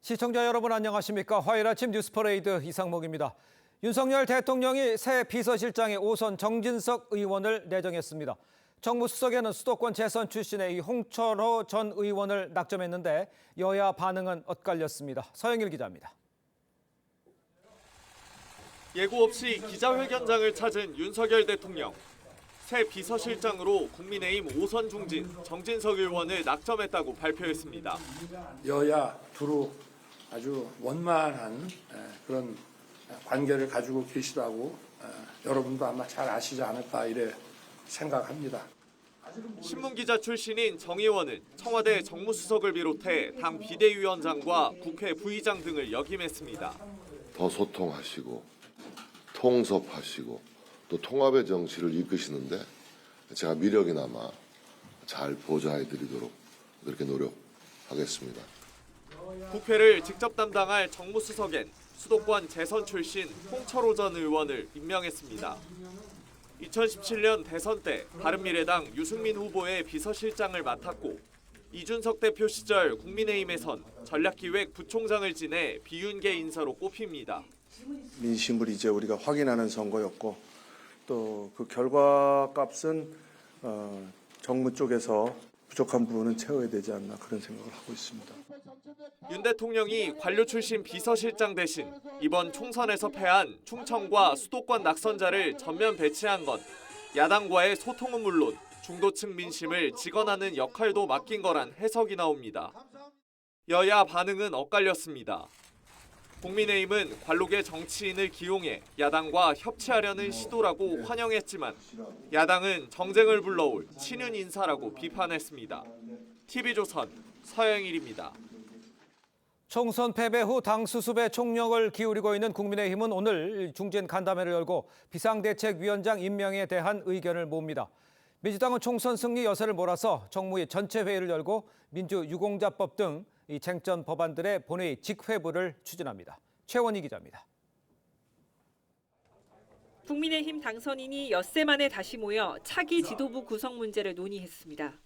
시청자 여러분 안녕하십니까? 화요일 아침 뉴스퍼레이드 이상목입니다. 윤석열 대통령이 새 비서실장에 5선 정진석 의원을 내정했습니다. 정무수석에는 수도권 재선 출신의 홍철호 전 의원을 낙점했는데 여야 반응은 엇갈렸습니다. 서영일 기자입니다. 예고 없이 기자회견장을 찾은 윤석열 대통령. 새 비서실장으로 국민의힘 5선 중진 정진석 의원을 낙점했다고 발표했습니다. 여야 두루 아주 원만한 그런 관계를 가지고 계시다고 여러분도 아마 잘 아시지 않을까 이래 생각합니다. 신문기자 출신인 정 의원은 청와대 정무수석을 비롯해 당 비대위원장과 국회 부의장 등을 역임했습니다. 더 소통하시고 통섭하시고 또 통합의 정치를 이끄시는데 제가 미력이나마 잘 보좌해드리도록 그렇게 노력하겠습니다. 국회를 직접 담당할 정무수석엔 수도권 재선 출신 홍철호 전 의원을 임명했습니다. 2017년 대선 때 바른미래당 유승민 후보의 비서실장을 맡았고 이준석 대표 시절 국민의힘에선 전략기획 부총장을 지내 비윤계 인사로 꼽힙니다. 민심을 이제 우리가 확인하는 선거였고 또 그 결과값은 정무 쪽에서 부족한 부분은 채워야 되지 않나 그런 생각을 하고 있습니다. 윤 대통령이 관료 출신 비서실장 대신 이번 총선에서 패한 충청과 수도권 낙선자를 전면 배치한 건 야당과의 소통은 물론 중도층 민심을 직언하는 역할도 맡긴 거란 해석이 나옵니다. 여야 반응은 엇갈렸습니다. 국민의힘은 관록의 정치인을 기용해 야당과 협치하려는 시도라고 환영했지만 야당은 정쟁을 불러올 친윤 인사라고 비판했습니다. TV조선 서영일입니다. 총선 패배 후 당 수습에 총력을 기울이고 있는 국민의힘은 오늘 중진 간담회를 열고 비상대책위원장 임명에 대한 의견을 모읍니다. 민주당은 총선 승리 여세를 몰아서 정무위 전체 회의를 열고 민주유공자법 등 이 쟁점 법안들의 본회의 직회부를 추진합니다. 최원희 기자입니다. 국민의힘 당선인이 엿새 만에 다시 모여 차기 지도부 구성 문제를 논의했습니다.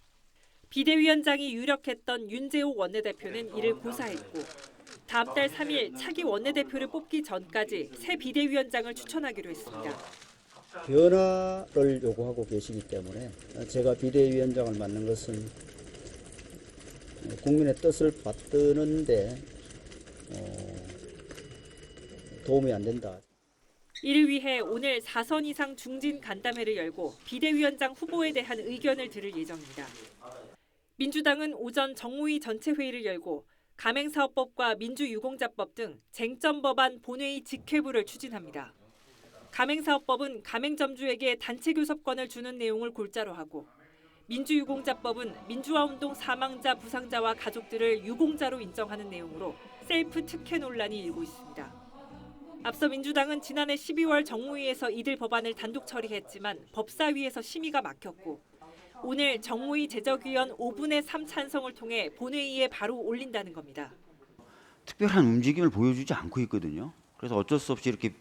비대위원장이 유력했던 윤재옥 원내대표는 이를 고사했고 다음 달 3일 차기 원내대표를 뽑기 전까지 새 비대위원장을 추천하기로 했습니다. 변화를 요구하고 계시기 때문에 제가 비대위원장을 맡는 것은 국민의 뜻을 받드는데 도움이 안 된다. 이를 위해 오늘 4선 이상 중진 간담회를 열고 비대위원장 후보에 대한 의견을 들을 예정입니다. 민주당은 오전 정무위 전체 회의를 열고 가맹사업법과 민주유공자법 등 쟁점 법안 본회의 직회부를 추진합니다. 가맹사업법은 가맹점주에게 단체 교섭권을 주는 내용을 골자로 하고 민주유공자법은 민주화운동 사망자, 부상자와 가족들을 유공자로 인정하는 내용으로 셀프 특혜 논란이 일고 있습니다. 앞서 민주당은 지난해 12월 정무위에서 이들 법안을 단독 처리했지만 법사위에서 심의가 막혔고 오늘 정무위 제적위원 5분의 3 찬성을 통해 본회의에 바로 올린다는 겁니다. 특별한 움직임을 보여주지 않고 있거든요. 그래서 어쩔 수 없이 이렇게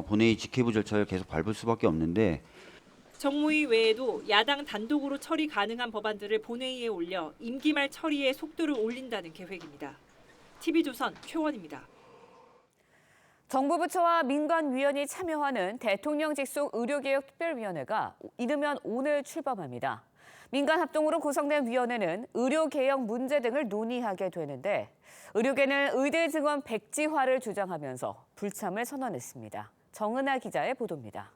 본회의 직회부 절차를 계속 밟을 수밖에 없는데 정무위 외에도 야당 단독으로 처리 가능한 법안들을 본회의에 올려 임기 말 처리에 속도를 올린다는 계획입니다. TV조선 최원입니다. 정부 부처와 민간위원이 참여하는 대통령 직속 의료개혁특별위원회가 이르면 오늘 출범합니다. 민간 합동으로 구성된 위원회는 의료개혁 문제 등을 논의하게 되는데 의료계는 의대 증원 백지화를 주장하면서 불참을 선언했습니다. 정은아 기자의 보도입니다.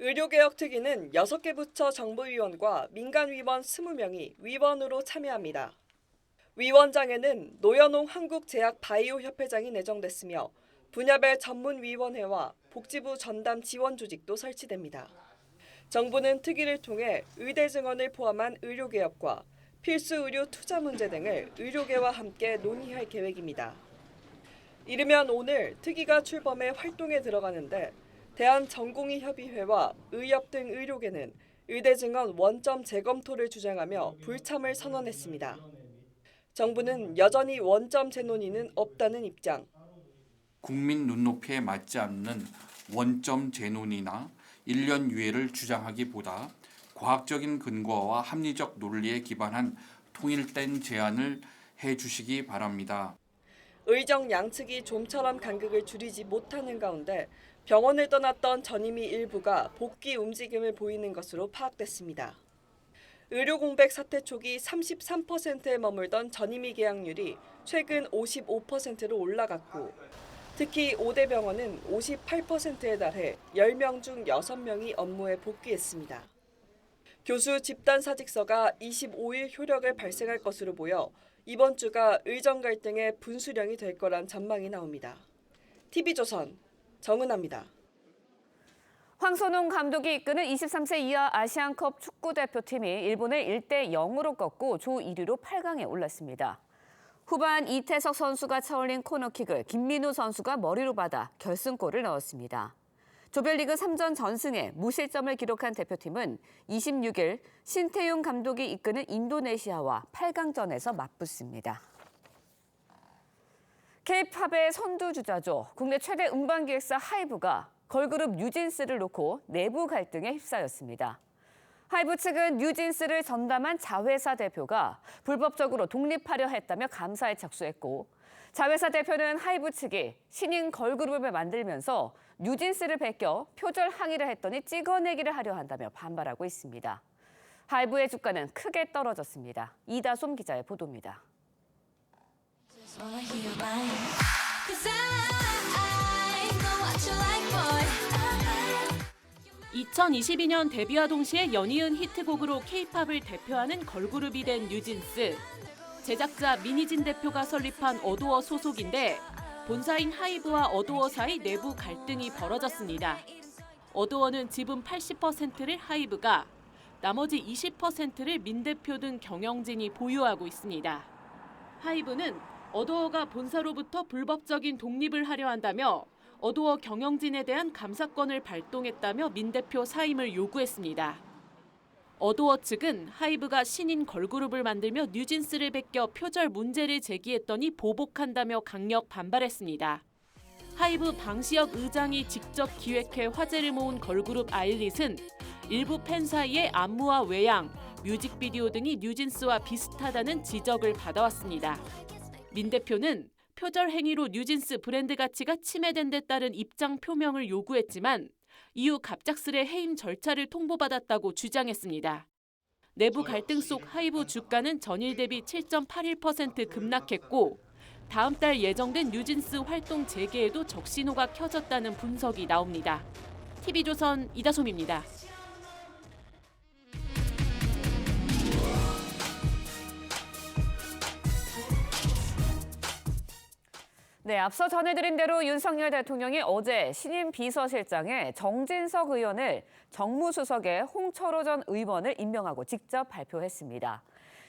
의료개혁특위는 6개 부처 정부위원과 민간위원 20명이 위원으로 참여합니다. 위원장에는 노현홍 한국제약바이오협회장이 내정됐으며 분야별 전문위원회와 복지부 전담 지원 조직도 설치됩니다. 정부는 특위를 통해 의대 증원을 포함한 의료개혁과 필수 의료 투자 문제 등을 의료계와 함께 논의할 계획입니다. 이르면 오늘 특위가 출범해 활동에 들어가는데 대한전공의협의회와 의협 등 의료계는 의대 증원 원점 재검토를 주장하며 불참을 선언했습니다. 정부는 여전히 원점 재논의는 없다는 입장. 국민 눈높이에 맞지 않는 원점 재논의나 1년 유예를 주장하기보다 과학적인 근거와 합리적 논리에 기반한 통일된 제안을 주시기 바랍니다. 의정 양측이 좀처럼 간극을 줄이지 못하는 가운데 병원을 떠났던 전임의 일부가 복귀 움직임을 보이는 것으로 파악됐습니다. 의료 공백 사태 초기 33%에 머물던 전임의 계약률이 최근 55%로 올라갔고 특히 5대 병원은 58%에 달해 10명 중 6명이 업무에 복귀했습니다. 교수 집단 사직서가 25일 효력을 발생할 것으로 보여 이번 주가 의정 갈등의 분수령이 될 거란 전망이 나옵니다. TV조선 정은아입니다. 황선홍 감독이 이끄는 23세 이하 아시안컵 축구대표팀이 일본을 1대0으로 꺾고 조 1위로 8강에 올랐습니다. 후반 이태석 선수가 차올린 코너킥을 김민우 선수가 머리로 받아 결승골을 넣었습니다. 조별리그 3전 전승에 무실점을 기록한 대표팀은 26일 신태용 감독이 이끄는 인도네시아와 8강전에서 맞붙습니다. K-팝의 선두주자죠. 국내 최대 음반기획사 하이브가 걸그룹 뉴진스를 놓고 내부 갈등에 휩싸였습니다. 하이브 측은 뉴진스를 전담한 자회사 대표가 불법적으로 독립하려 했다며 감사에 착수했고 자회사 대표는 하이브 측이 신인 걸그룹을 만들면서 뉴진스를 베껴 표절 항의를 했더니 찍어내기를 하려 한다며 반발하고 있습니다. 하이브의 주가는 크게 떨어졌습니다. 이다솜 기자의 보도입니다. 2022년 데뷔와 동시에 연이은 히트곡으로 K-팝을 대표하는 걸그룹이 된 뉴진스. 제작자 민희진 대표가 설립한 어도어 소속인데 본사인 하이브와 어도어 사이 내부 갈등이 벌어졌습니다. 어도어는 지분 80%를 하이브가, 나머지 20%를 민 대표 등 경영진이 보유하고 있습니다. 하이브는 어도어가 본사로부터 불법적인 독립을 하려 한다며 어도어 경영진에 대한 감사권을 발동했다며 민 대표 사임을 요구했습니다. 어도어 측은 하이브가 신인 걸그룹을 만들며 뉴진스를 베껴 표절 문제를 제기했더니 보복한다며 강력 반발했습니다. 하이브 방시혁 의장이 직접 기획해 화제를 모은 걸그룹 아일릿은 일부 팬 사이에 안무와 외양, 뮤직비디오 등이 뉴진스와 비슷하다는 지적을 받아왔습니다. 민 대표는 표절 행위로 뉴진스 브랜드 가치가 침해된 데 따른 입장 표명을 요구했지만 이후 갑작스레 해임 절차를 통보받았다고 주장했습니다. 내부 갈등 속 하이브 주가는 전일 대비 7.81% 급락했고 다음 달 예정된 뉴진스 활동 재개에도 적신호가 켜졌다는 분석이 나옵니다. TV조선 이다솜입니다. 네, 앞서 전해드린 대로 윤석열 대통령이 어제 신임 비서실장에 정진석 의원을 정무수석에 홍철호 전 의원을 임명하고 직접 발표했습니다.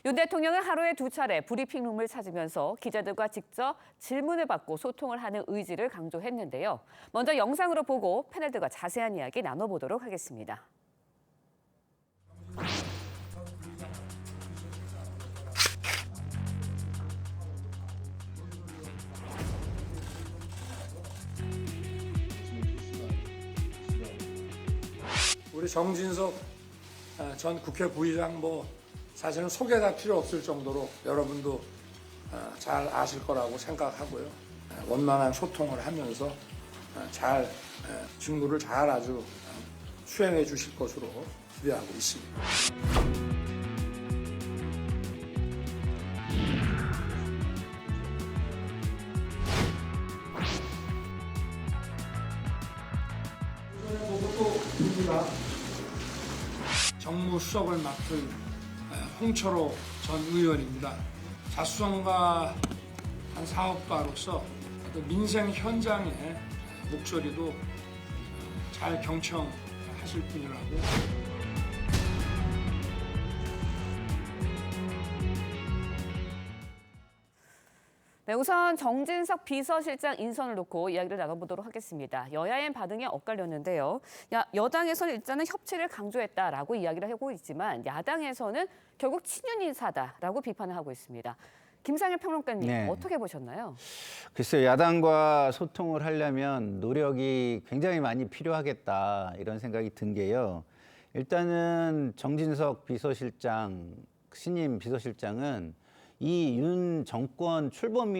윤 대통령은 하루에 2차례 브리핑룸을 찾으면서 기자들과 직접 질문을 받고 소통을 하는 의지를 강조했는데요. 먼저 영상으로 보고 패널들과 자세한 이야기 나눠보도록 하겠습니다. 우리 정진석 전 국회 부의장 사실은 소개가 필요 없을 정도로 여러분도 잘 아실 거라고 생각하고요. 원만한 소통을 하면서 잘 직무를 잘 아주 수행해 주실 것으로 기대하고 있습니다. 정무수석을 맡은 홍철호 전 의원입니다. 자수성가 한 사업가로서 민생 현장의 목소리도 잘 경청하실 분이라고. 네, 우선 정진석 비서실장 인선을 놓고 이야기를 나눠보도록 하겠습니다. 여야의 반응이 엇갈렸는데요. 여당에서는 일단은 협치를 강조했다라고 이야기를 하고 있지만 야당에서는 결국 친윤 인사다라고 비판을 하고 있습니다. 김상일 평론가님, 네. 어떻게 보셨나요? 글쎄요, 야당과 소통을 하려면 노력이 굉장히 많이 필요하겠다 이런 생각이 든 게요. 일단은 정진석 비서실장, 신임 비서실장은 이 윤 정권 출범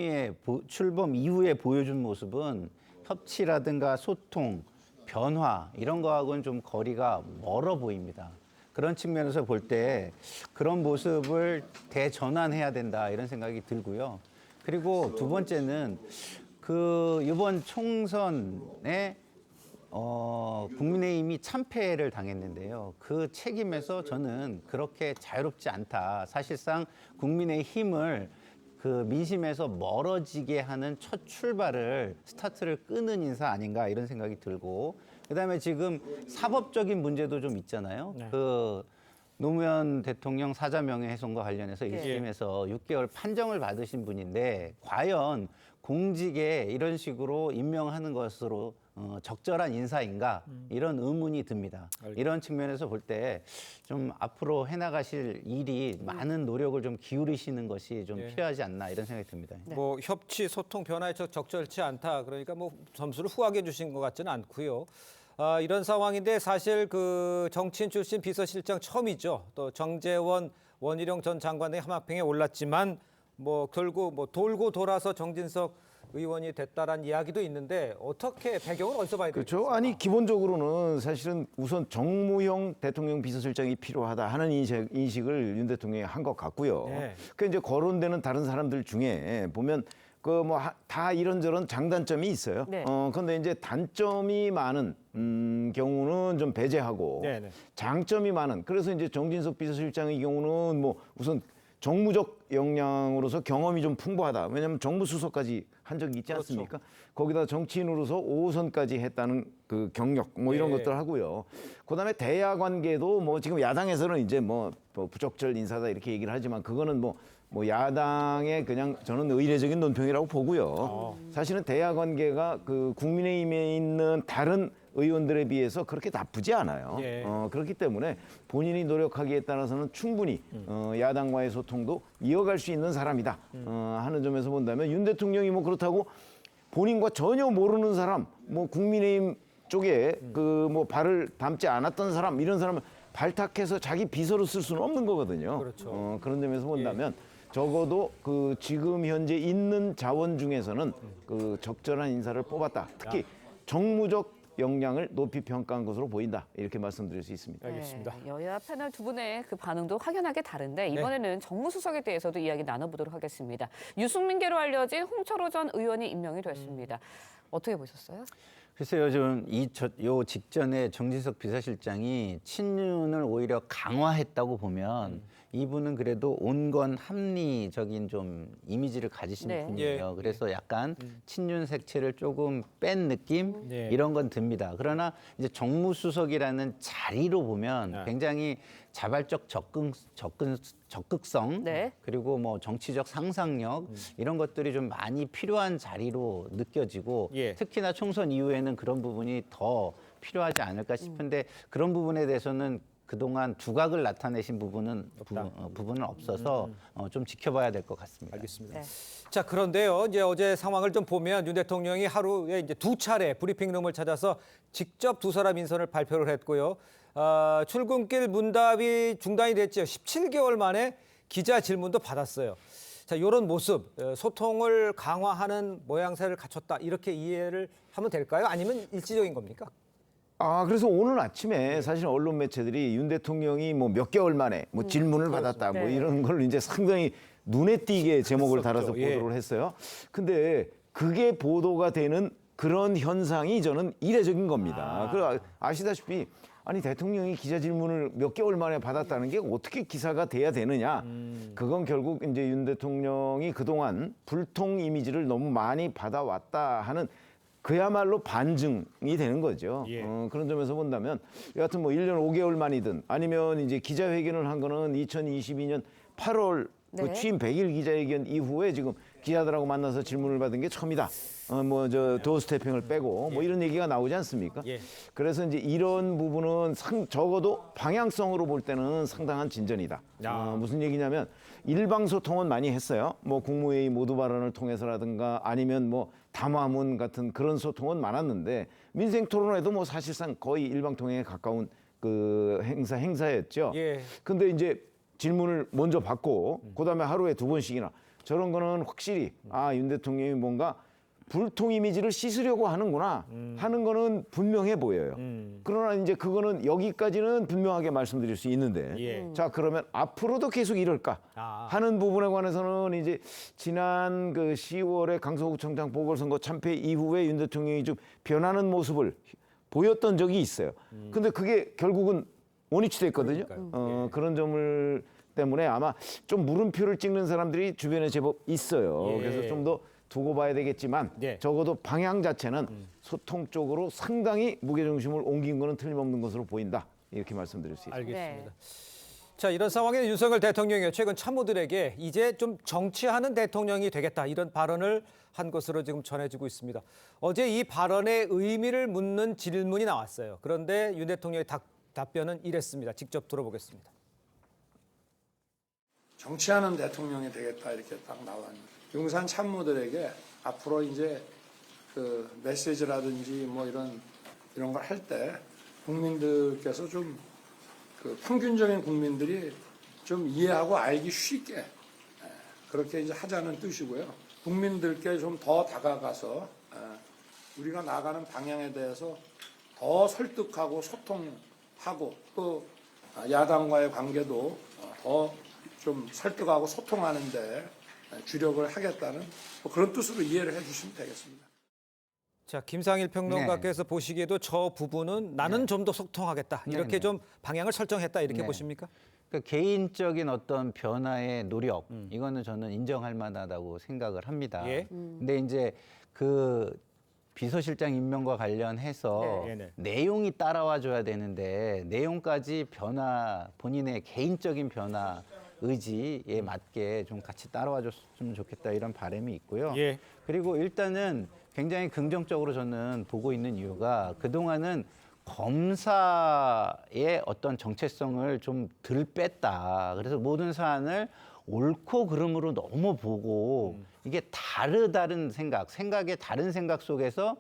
이후에 보여준 모습은 협치라든가 소통, 변화 이런 거하고는 좀 거리가 멀어 보입니다. 그런 측면에서 볼 때 그런 모습을 대전환해야 된다 이런 생각이 들고요. 그리고 두 번째는 이번 총선에 국민의힘이 참패를 당했는데요. 그 책임에서 저는 그렇게 자유롭지 않다. 사실상 국민의힘을 민심에서 멀어지게 하는 첫 출발을 스타트를 끄는 인사 아닌가 이런 생각이 들고, 그다음에 지금 사법적인 문제도 좀 있잖아요. 네. 노무현 대통령 사자 명예훼손과 관련해서 1심에서 6개월 판정을 받으신 분인데 과연 공직에 이런 식으로 임명하는 것으로 적절한 인사인가 이런 의문이 듭니다. 이런 측면에서 볼 때 좀 앞으로 해나가실 일이 많은 노력을 좀 기울이시는 것이 좀 필요하지 않나 이런 생각이 듭니다. 뭐 협치, 소통, 변화에 적절치 않다. 그러니까 뭐 점수를 후하게 주신 것 같지는 않고요. 이런 상황인데 사실 정치인 출신 비서실장 처음이죠. 또 정재원, 원희룡 전 장관의 함합행에 올랐지만 결국 돌고 돌아서 정진석 의원이 됐다라는 이야기도 있는데 어떻게 배경은 어디서 봐야 되죠? 그렇죠. 아니 기본적으로는 사실은 우선 정무형 대통령 비서실장이 필요하다 하는 인식을 윤 대통령이 한 것 같고요. 네. 그 이제 거론되는 다른 사람들 중에 보면 다 이런저런 장단점이 있어요. 네. 그런데 이제 단점이 많은 경우는 좀 배제하고 네네. 장점이 많은. 그래서 이제 정진석 비서실장의 경우는 우선 정무적 역량으로서 경험이 좀 풍부하다. 왜냐하면 정무수석까지 한 적이 있지 않습니까? 그렇죠. 거기다 정치인으로서 5호선까지 했다는 그 경력 이런 것들 하고요. 그다음에 대야 관계도 지금 야당에서는 이제 부적절 인사다 이렇게 얘기를 하지만 그거는 야당의 그냥 저는 의례적인 논평이라고 보고요. 사실은 대야 관계가 국민의힘에 있는 다른 의원들에 비해서 그렇게 나쁘지 않아요. 그렇기 때문에 본인이 노력하기에 따라서는 충분히 야당과의 소통도 이어갈 수 있는 사람이다 하는 점에서 본다면 윤 대통령이 그렇다고 본인과 전혀 모르는 사람, 국민의힘 쪽에 발을 담지 않았던 사람 이런 사람을 발탁해서 자기 비서로 쓸 수는 없는 거거든요. 그렇죠. 그런 점에서 본다면 적어도 지금 현재 있는 자원 중에서는 적절한 인사를 뽑았다. 특히 정무적 역량을 높이 평가한 것으로 보인다. 이렇게 말씀드릴 수 있습니다. 알겠습니다. 네, 여야 패널 두 분의 반응도 확연하게 다른데 이번에는 정무수석에 대해서도 이야기 나눠보도록 하겠습니다. 유승민계로 알려진 홍철호 전 의원이 임명이 됐습니다. 어떻게 보셨어요? 글쎄요, 좀 요 직전에 정진석 비서실장이 친윤을 오히려 강화했다고 보면 이분은 그래도 온건 합리적인 좀 이미지를 가지신 분이에요. 그래서 약간 친윤 색채를 조금 뺀 느낌 이런 건 듭니다. 그러나 이제 정무수석이라는 자리로 보면 굉장히 자발적 적극성 그리고 정치적 상상력 이런 것들이 좀 많이 필요한 자리로 느껴지고 특히나 총선 이후에는 그런 부분이 더 필요하지 않을까 싶은데 그런 부분에 대해서는 그동안 두각을 나타내신 부분은 없어서 좀 지켜봐야 될 것 같습니다. 알겠습니다. 자, 그런데요. 이제 어제 상황을 좀 보면 윤 대통령이 하루에 이제 2차례 브리핑룸을 찾아서 직접 두 사람 인선을 발표를 했고요. 출근길 문답이 중단이 됐죠. 17개월 만에 기자 질문도 받았어요. 자, 이런 모습, 소통을 강화하는 모양새를 갖췄다. 이렇게 이해를 하면 될까요? 아니면 일시적인 겁니까? 그래서 오늘 아침에 사실 언론 매체들이 윤 대통령이 몇 개월 만에 질문을 받았다 이런 걸 이제 상당히 눈에 띄게 제목을 달아서 보도를 했어요. 근데 그게 보도가 되는 그런 현상이 저는 이례적인 겁니다. 그리고 아시다시피 아니 대통령이 기자 질문을 몇 개월 만에 받았다는 게 어떻게 기사가 돼야 되느냐. 그건 결국 이제 윤 대통령이 그동안 불통 이미지를 너무 많이 받아왔다 하는 그야말로 반증이 되는 거죠. 그런 점에서 본다면 여하튼 1년 5개월 만이든 아니면 이제 기자회견을 한 거는 2022년 8월 그 취임 100일 기자회견 이후에 지금 기자들하고 만나서 질문을 받은 게 처음이다. 도어스태핑을 빼고 이런 얘기가 나오지 않습니까? 그래서 이제 이런 부분은 적어도 방향성으로 볼 때는 상당한 진전이다. 무슨 얘기냐면 일방소통은 많이 했어요. 국무회의 모두 발언을 통해서라든가 아니면 담화문 같은 그런 소통은 많았는데 민생토론회도 사실상 거의 일방통행에 가까운 그 행사였죠. 근데 이제 질문을 먼저 받고 그다음에 하루에 2번씩이나 저런 거는 확실히 윤 대통령이 뭔가 불통 이미지를 씻으려고 하는구나 하는 거는 분명해 보여요. 그러나 이제 그거는 여기까지는 분명하게 말씀드릴 수 있는데 자 그러면 앞으로도 계속 이럴까 하는 부분에 관해서는 이제 지난 그 10월에 강서구청장 보궐선거 참패 이후에 윤 대통령이 좀 변하는 모습을 보였던 적이 있어요. 근데 그게 결국은 원위치 됐거든요. 그런 점을 때문에 아마 좀 물음표를 찍는 사람들이 주변에 제법 있어요. 그래서 좀 더 두고 봐야 되겠지만 적어도 방향 자체는 소통 쪽으로 상당히 무게중심을 옮긴 거는 틀림없는 것으로 보인다. 이렇게 말씀드릴 수 있습니다. 알겠습니다. 자, 이런 상황에 윤석열 대통령이 최근 참모들에게 이제 좀 정치하는 대통령이 되겠다 이런 발언을 한 것으로 지금 전해지고 있습니다. 어제 이 발언의 의미를 묻는 질문이 나왔어요. 그런데 윤 대통령의 답변은 이랬습니다. 직접 들어보겠습니다. 정치하는 대통령이 되겠다 이렇게 딱 나왔는데 용산 참모들에게 앞으로 이제 그 메시지라든지 뭐 이런 걸 할 때 국민들께서 좀 그 평균적인 국민들이 좀 이해하고 알기 쉽게 그렇게 이제 하자는 뜻이고요. 국민들께 좀 더 다가가서 우리가 나가는 방향에 대해서 더 설득하고 소통하고 또 야당과의 관계도 더 좀 설득하고 소통하는데 주력을 하겠다는 뭐 그런 뜻으로 이해를 해주시면 되겠습니다. 자, 김상일 평론가께서 보시기에도 저 부분은 나는 좀 더 소통하겠다 이렇게 좀 방향을 설정했다 이렇게 보십니까? 그러니까 개인적인 어떤 변화의 노력 이거는 저는 인정할 만하다고 생각을 합니다. 근데 이제 그 비서실장 임명과 관련해서 내용이 따라와 줘야 되는데 내용까지 변화 본인의 개인적인 변화 의지에 맞게 좀 같이 따라와 줬으면 좋겠다 이런 바람이 있고요. 그리고 일단은 굉장히 긍정적으로 저는 보고 있는 이유가 그동안은 검사의 어떤 정체성을 좀 덜 뺐다. 그래서 모든 사안을 옳고 그름으로 너무 보고 이게 다른 생각의 다른 생각 속에서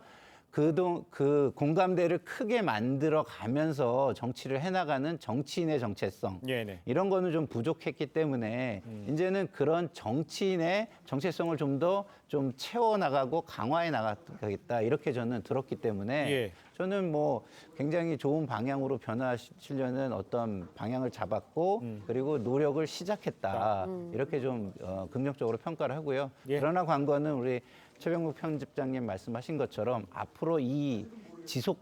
그 공감대를 크게 만들어 가면서 정치를 해나가는 정치인의 정체성 이런 거는 좀 부족했기 때문에 이제는 그런 정치인의 정체성을 좀 더 좀 채워나가고 강화해 나가겠다 이렇게 저는 들었기 때문에 저는 뭐 굉장히 좋은 방향으로 변화하시려는 어떤 방향을 잡았고 그리고 노력을 시작했다 이렇게 좀 긍정적으로 평가를 하고요. 그러나 관건은 우리 최병국 편집장님 말씀하신 것처럼 앞으로 이 지속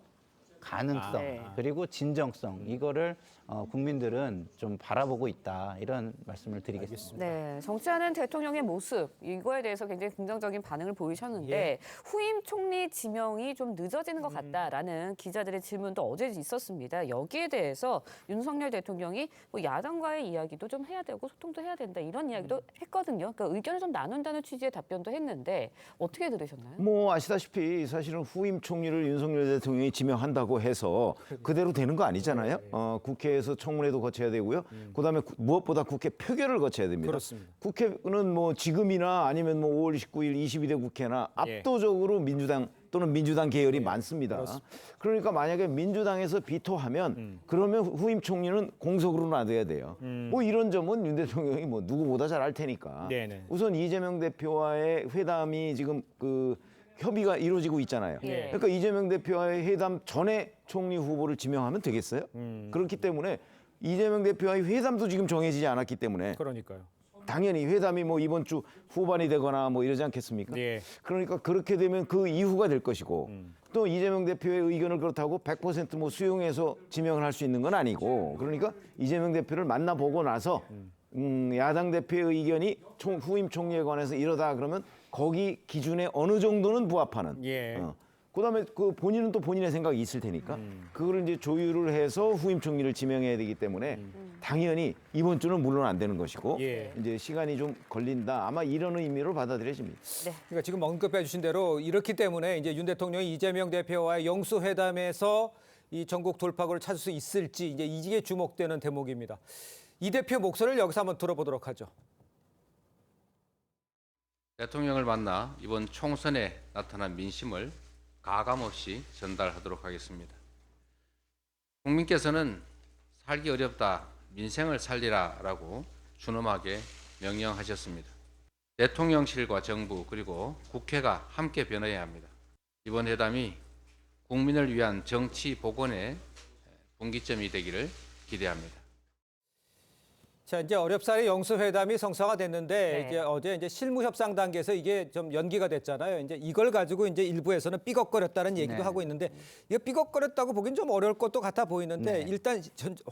가능성 그리고 진정성 이거를 국민들은 좀 바라보고 있다 이런 말씀을 드리겠습니다. 네, 정치하는 대통령의 모습 이거에 대해서 굉장히 긍정적인 반응을 보이셨는데 후임 총리 지명이 좀 늦어지는 것 같다라는 기자들의 질문도 어제 있었습니다. 여기에 대해서 윤석열 대통령이 뭐 야당과의 이야기도 좀 해야 되고 소통도 해야 된다 이런 이야기도 했거든요. 그러니까 의견을 좀 나눈다는 취지의 답변도 했는데 어떻게 들으셨나요? 뭐 아시다시피 사실은 후임 총리를 윤석열 대통령이 지명한다고 해서 그대로 되는 거 아니잖아요. 국회에서 청문회도 거쳐야 되고요. 그다음에 무엇보다 국회 표결을 거쳐야 됩니다. 그렇습니다. 국회는 뭐 지금이나 아니면 뭐 5월 19일 22대 국회나 압도적으로 민주당 또는 민주당 계열이 많습니다. 그러니까 만약에 민주당에서 비토하면 그러면 후임 총리는 공석으로 놔둬야 돼요. 뭐 이런 점은 윤 대통령이 뭐 누구보다 잘 알 테니까. 우선 이재명 대표와의 회담이 지금 그 협의가 이루어지고 있잖아요. 그러니까 이재명 대표와의 회담 전에 총리 후보를 지명하면 되겠어요? 그렇기 때문에 이재명 대표와의 회담도 지금 정해지지 않았기 때문에 그러니까요. 당연히 회담이 뭐 이번 주 후반이 되거나 뭐 이러지 않겠습니까? 그러니까 그렇게 되면 그 이후가 될 것이고 또 이재명 대표의 의견을 그렇다고 100% 뭐 수용해서 지명을 할 수 있는 건 아니고 그러니까 이재명 대표를 만나보고 나서 야당 대표의 의견이 후임 총리에 관해서 이러다 그러면 거기 기준에 어느 정도는 부합하는. 그다음에 그 본인은 또 본인의 생각이 있을 테니까 그거를 이제 조율을 해서 후임 총리를 지명해야 되기 때문에 당연히 이번 주는 물론 안 되는 것이고 이제 시간이 좀 걸린다. 아마 이런 의미로 받아들여집니다. 그러니까 지금 언급해 주신 대로 이렇기 때문에 이제 윤 대통령이 이재명 대표와의 영수 회담에서 이 전국 돌파구를 찾을 수 있을지 이제 이게 주목되는 대목입니다. 이 대표 목소리를 여기서 한번 들어보도록 하죠. 대통령을 만나 이번 총선에 나타난 민심을 가감없이 전달하도록 하겠습니다. 국민께서는 살기 어렵다, 민생을 살리라라고 준엄하게 명령하셨습니다. 대통령실과 정부 그리고 국회가 함께 변해야 합니다. 이번 회담이 국민을 위한 정치 복원의 분기점이 되기를 기대합니다. 자, 이제 어렵사리 영수회담이 성사가 됐는데 네. 이제 어제 이제 실무 협상 단계에서 이게 좀 연기가 됐잖아요. 이제 이걸 가지고 이제 일부에서는 삐걱거렸다는 얘기도 네. 하고 있는데 이게 삐걱거렸다고 보기엔 좀 어려울 것도 같아 보이는데 네. 일단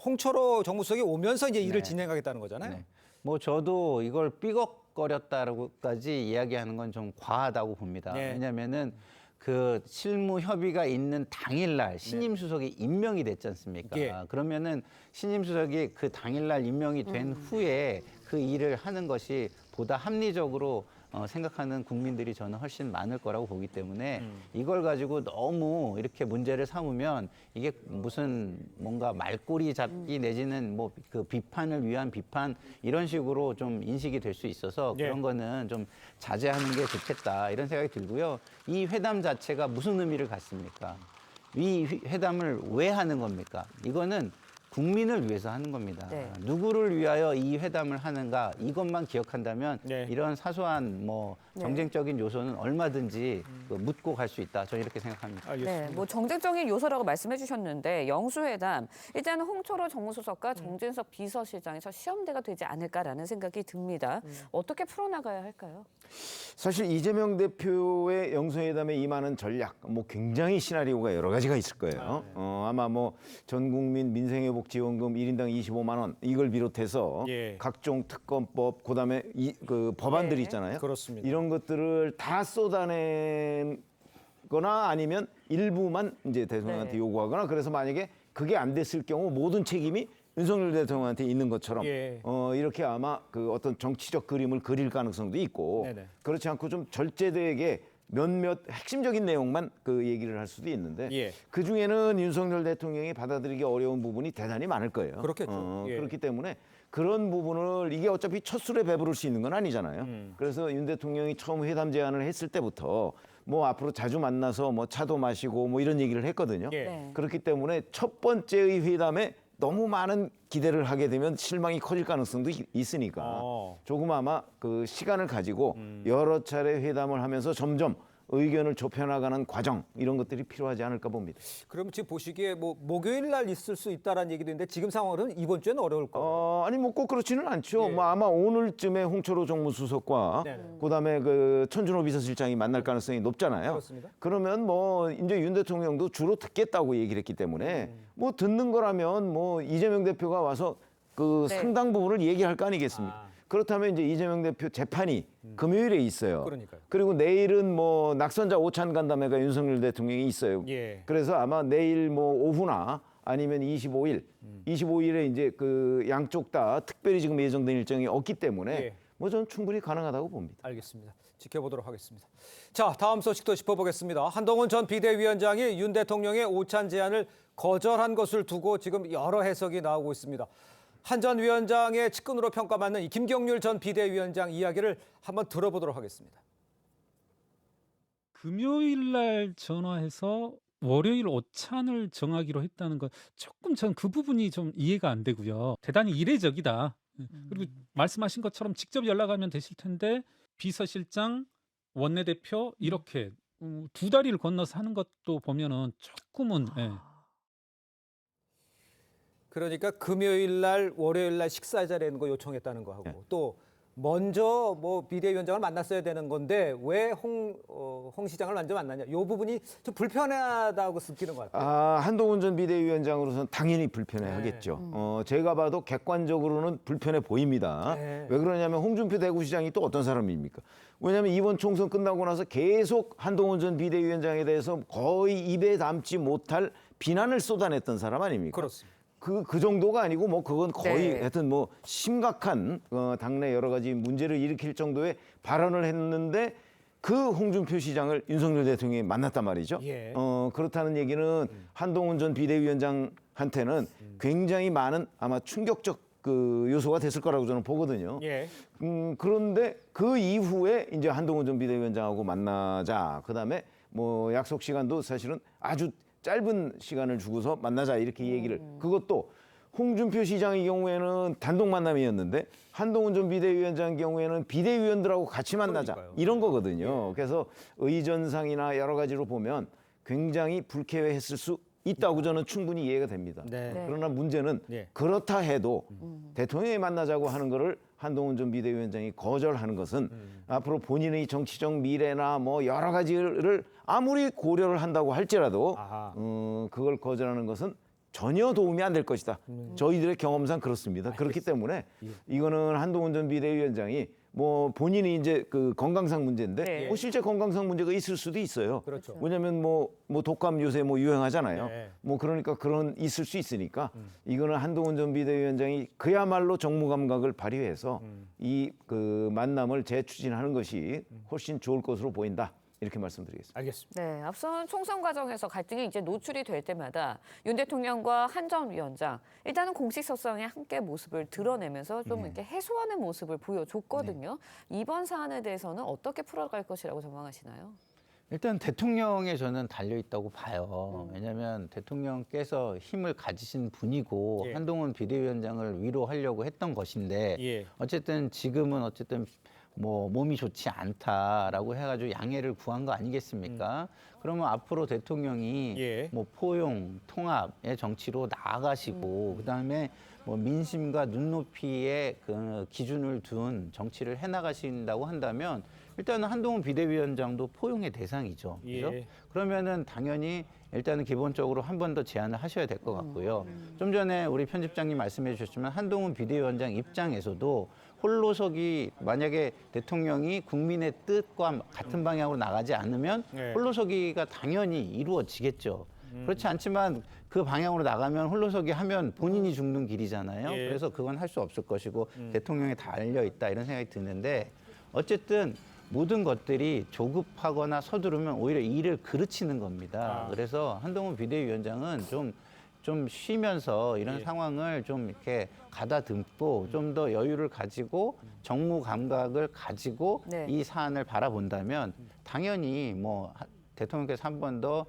홍철호 정무수석이 오면서 이제 일을 네. 진행하겠다는 거잖아요. 네. 뭐 저도 이걸 삐걱거렸다고까지 이야기하는 건 좀 과하다고 봅니다. 네. 왜냐하면은 그 실무 협의가 있는 당일날 신임 수석이 임명이 됐지 않습니까? 예. 그러면은 신임 수석이 그 당일날 임명이 된 후에 그 일을 하는 것이 보다 합리적으로 생각하는 국민들이 저는 훨씬 많을 거라고 보기 때문에 이걸 가지고 너무 이렇게 문제를 삼으면 이게 무슨 뭔가 말꼬리 잡기 내지는 뭐 그 비판을 위한 비판 이런 식으로 좀 인식이 될 수 있어서 예. 그런 거는 좀 자제하는 게 좋겠다 이런 생각이 들고요. 이 회담 자체가 무슨 의미를 갖습니까? 이 회담을 왜 하는 겁니까? 이거는 국민을 위해서 하는 겁니다. 네. 누구를 위하여 이 회담을 하는가 이것만 기억한다면 네. 이런 사소한 뭐 네. 정쟁적인 요소는 얼마든지 그 묻고 갈 수 있다. 저는 이렇게 생각합니다. 알겠습니다. 네, 뭐 정쟁적인 요소라고 말씀해 주셨는데 영수회담 일단 홍철호 정무수석과 정진석 비서실장에서 시험대가 되지 않을까라는 생각이 듭니다. 어떻게 풀어나가야 할까요? 사실 이재명 대표의 영수회담에 임하는 전략, 뭐 굉장히 시나리오가 여러 가지가 있을 거예요. 아마 뭐 전 국민 민생회복 지원금 1인당 25만 원 이걸 비롯해서 예. 각종 특검법, 그다음에 그 법안들이 네. 있잖아요. 그렇습니다. 이런 것들을 다 쏟아내거나 아니면 일부만 이제 대통령한테 네. 요구하거나 그래서 만약에 그게 안 됐을 경우 모든 책임이 윤석열 대통령한테 있는 것처럼 예. 이렇게 아마 그 어떤 정치적 그림을 그릴 가능성도 있고 네네. 그렇지 않고 좀 절제되게 몇몇 핵심적인 내용만 그 얘기를 할 수도 있는데 예. 그 중에는 윤석열 대통령이 받아들이기 어려운 부분이 대단히 많을 거예요. 그렇겠죠. 예. 그렇기 때문에 그런 부분을 이게 어차피 첫 술에 배부를 수 있는 건 아니잖아요. 그래서 윤 대통령이 처음 회담 제안을 했을 때부터 뭐 앞으로 자주 만나서 뭐 차도 마시고 뭐 이런 얘기를 했거든요. 예. 네. 그렇기 때문에 첫 번째의 회담에 너무 많은 기대를 하게 되면 실망이 커질 가능성도 있으니까 조금 아마 그 시간을 가지고 여러 차례 회담을 하면서 점점 의견을 좁혀나가는 과정 이런 것들이 필요하지 않을까 봅니다. 그럼 지금 보시기에 뭐 목요일 날 있을 수 있다라는 얘기도 있는데 지금 상황으로는 이번 주에는 어려울 거예요. 아니 뭐 꼭 그렇지는 않죠. 예. 뭐 아마 오늘쯤에 홍철호 정무수석과 네네. 그다음에 그 천준호 비서실장이 만날 가능성이 높잖아요. 그렇습니다. 그러면 뭐 이제 윤 대통령도 주로 듣겠다고 얘기를 했기 때문에 뭐 듣는 거라면 뭐 이재명 대표가 와서 그 네. 상당 부분을 얘기할 거 아니겠습니까? 그렇다면 이제 이재명 대표 재판이 금요일에 있어요. 그러니까요. 그리고 내일은 뭐 낙선자 오찬 간담회가 윤석열 대통령이 있어요. 예. 그래서 아마 내일 뭐 오후나 아니면 25일에 이제 그 양쪽 다 특별히 지금 예정된 일정이 없기 때문에 예. 뭐 저는 충분히 가능하다고 봅니다. 알겠습니다. 지켜보도록 하겠습니다. 자, 다음 소식도 짚어보겠습니다. 한동훈 전 비대위원장이 윤 대통령의 오찬 제안을 거절한 것을 두고 지금 여러 해석이 나오고 있습니다. 한 전 위원장의 측근으로 평가받는 이 김경률 전 비대위원장 이야기를 한번 들어보도록 하겠습니다. 금요일 날 전화해서 월요일 오찬을 정하기로 했다는 건 조금 전 그 부분이 좀 이해가 안 되고요. 대단히 이례적이다. 그리고 말씀하신 것처럼 직접 연락하면 되실 텐데 비서실장, 원내대표 이렇게 두 다리를 건너서 하는 것도 보면은 조금은 그러니까 금요일 날, 월요일 날 식사 자리에는 거 요청했다는 거 하고 또 먼저 뭐 비대위원장을 만났어야 되는 건데 왜 홍 시장을 먼저 만나냐. 이 부분이 좀 불편하다고 느끼는 것 같아요. 한동훈 전 비대위원장으로서는 당연히 불편해하겠죠. 제가 봐도 객관적으로는 불편해 보입니다. 네. 왜 그러냐면 홍준표 대구시장이 또 어떤 사람입니까? 왜냐하면 이번 총선 끝나고 나서 계속 한동훈 전 비대위원장에 대해서 거의 입에 담지 못할 비난을 쏟아냈던 사람 아닙니까? 그렇습니다. 그 정도가 아니고 뭐 그건 거의 네. 하여튼 뭐 심각한 당내 여러 가지 문제를 일으킬 정도의 발언을 했는데 그 홍준표 시장을 윤석열 대통령이 만났단 말이죠. 예. 그렇다는 얘기는 한동훈 전 비대위원장한테는 굉장히 많은 아마 충격적 그 요소가 됐을 거라고 저는 보거든요. 예. 그런데 그 이후에 이제 한동훈 전 비대위원장하고 만나자. 그다음에 뭐 약속 시간도 사실은 아주 짧은 시간을 주고서 만나자 이렇게 얘기를 그것도 홍준표 시장의 경우에는 단독 만남이었는데 한동훈 전 비대위원장 경우에는 비대위원들하고 같이 만나자 그러니까요. 이런 거거든요. 그래서 의전상이나 여러 가지로 보면 굉장히 불쾌했을 수 있다고 저는 충분히 이해가 됩니다. 네. 그러나 문제는 예. 그렇다 해도 대통령이 만나자고 하는 거를 한동훈 전 비대위원장이 거절하는 것은 앞으로 본인의 정치적 미래나 뭐 여러 가지를 아무리 고려를 한다고 할지라도 그걸 거절하는 것은 전혀 도움이 안 될 것이다. 저희들의 경험상 그렇습니다. 그렇기 때문에 이거는 한동훈 전 비대위원장이 뭐 본인이 이제 그 건강상 문제인데 네. 뭐 실제 건강상 문제가 있을 수도 있어요. 그렇죠. 왜냐하면 뭐 독감 요새 뭐 유행하잖아요. 네. 뭐 그러니까 그런 있을 수 있으니까 이거는 한동훈 전 비대위원장이 그야말로 정무 감각을 발휘해서 이 그 만남을 재추진하는 것이 훨씬 좋을 것으로 보인다. 이렇게 말씀드리겠습니다. 알겠습니다. 네, 앞선 총선 과정에서 갈등이 이제 노출이 될 때마다 윤 대통령과 한 전 위원장 일단은 공식 석상에 함께 모습을 드러내면서 좀 이렇게 해소하는 모습을 보여줬거든요. 이번 사안에 대해서는 어떻게 풀어갈 것이라고 전망하시나요? 일단 대통령에 저는 달려 있다고 봐요. 왜냐하면 대통령께서 힘을 가지신 분이고 예. 한동훈 비대위원장을 위로하려고 했던 것인데 예. 어쨌든 지금은 어쨌든 뭐 몸이 좋지 않다라고 해가지고 양해를 구한 거 아니겠습니까? 그러면 앞으로 대통령이 예. 뭐 포용, 통합의 정치로 나아가시고 그다음에 뭐 민심과 눈높이의 그 기준을 둔 정치를 해나가신다고 한다면 일단은 한동훈 비대위원장도 포용의 대상이죠. 그죠? 예. 그러면은 당연히 일단은 기본적으로 한 번 더 제안을 하셔야 될 것 같고요. 좀 전에 우리 편집장님 말씀해 주셨지만 한동훈 비대위원장 입장에서도 홀로서기 만약에 대통령이 국민의 뜻과 같은 방향으로 나가지 않으면 네. 홀로서기가 당연히 이루어지겠죠. 그렇지 않지만 그 방향으로 나가면 홀로서기 하면 본인이 죽는 길이잖아요. 예. 그래서 그건 할 수 없을 것이고 대통령에 달려 있다 이런 생각이 드는데 어쨌든 모든 것들이 조급하거나 서두르면 오히려 일을 그르치는 겁니다. 그래서 한동훈 비대위원장은 좀 쉬면서 이런 예. 상황을 좀 이렇게 가다듬고 좀 더 여유를 가지고 정무 감각을 가지고 네. 이 사안을 바라본다면 당연히 뭐 대통령께서 한 번 더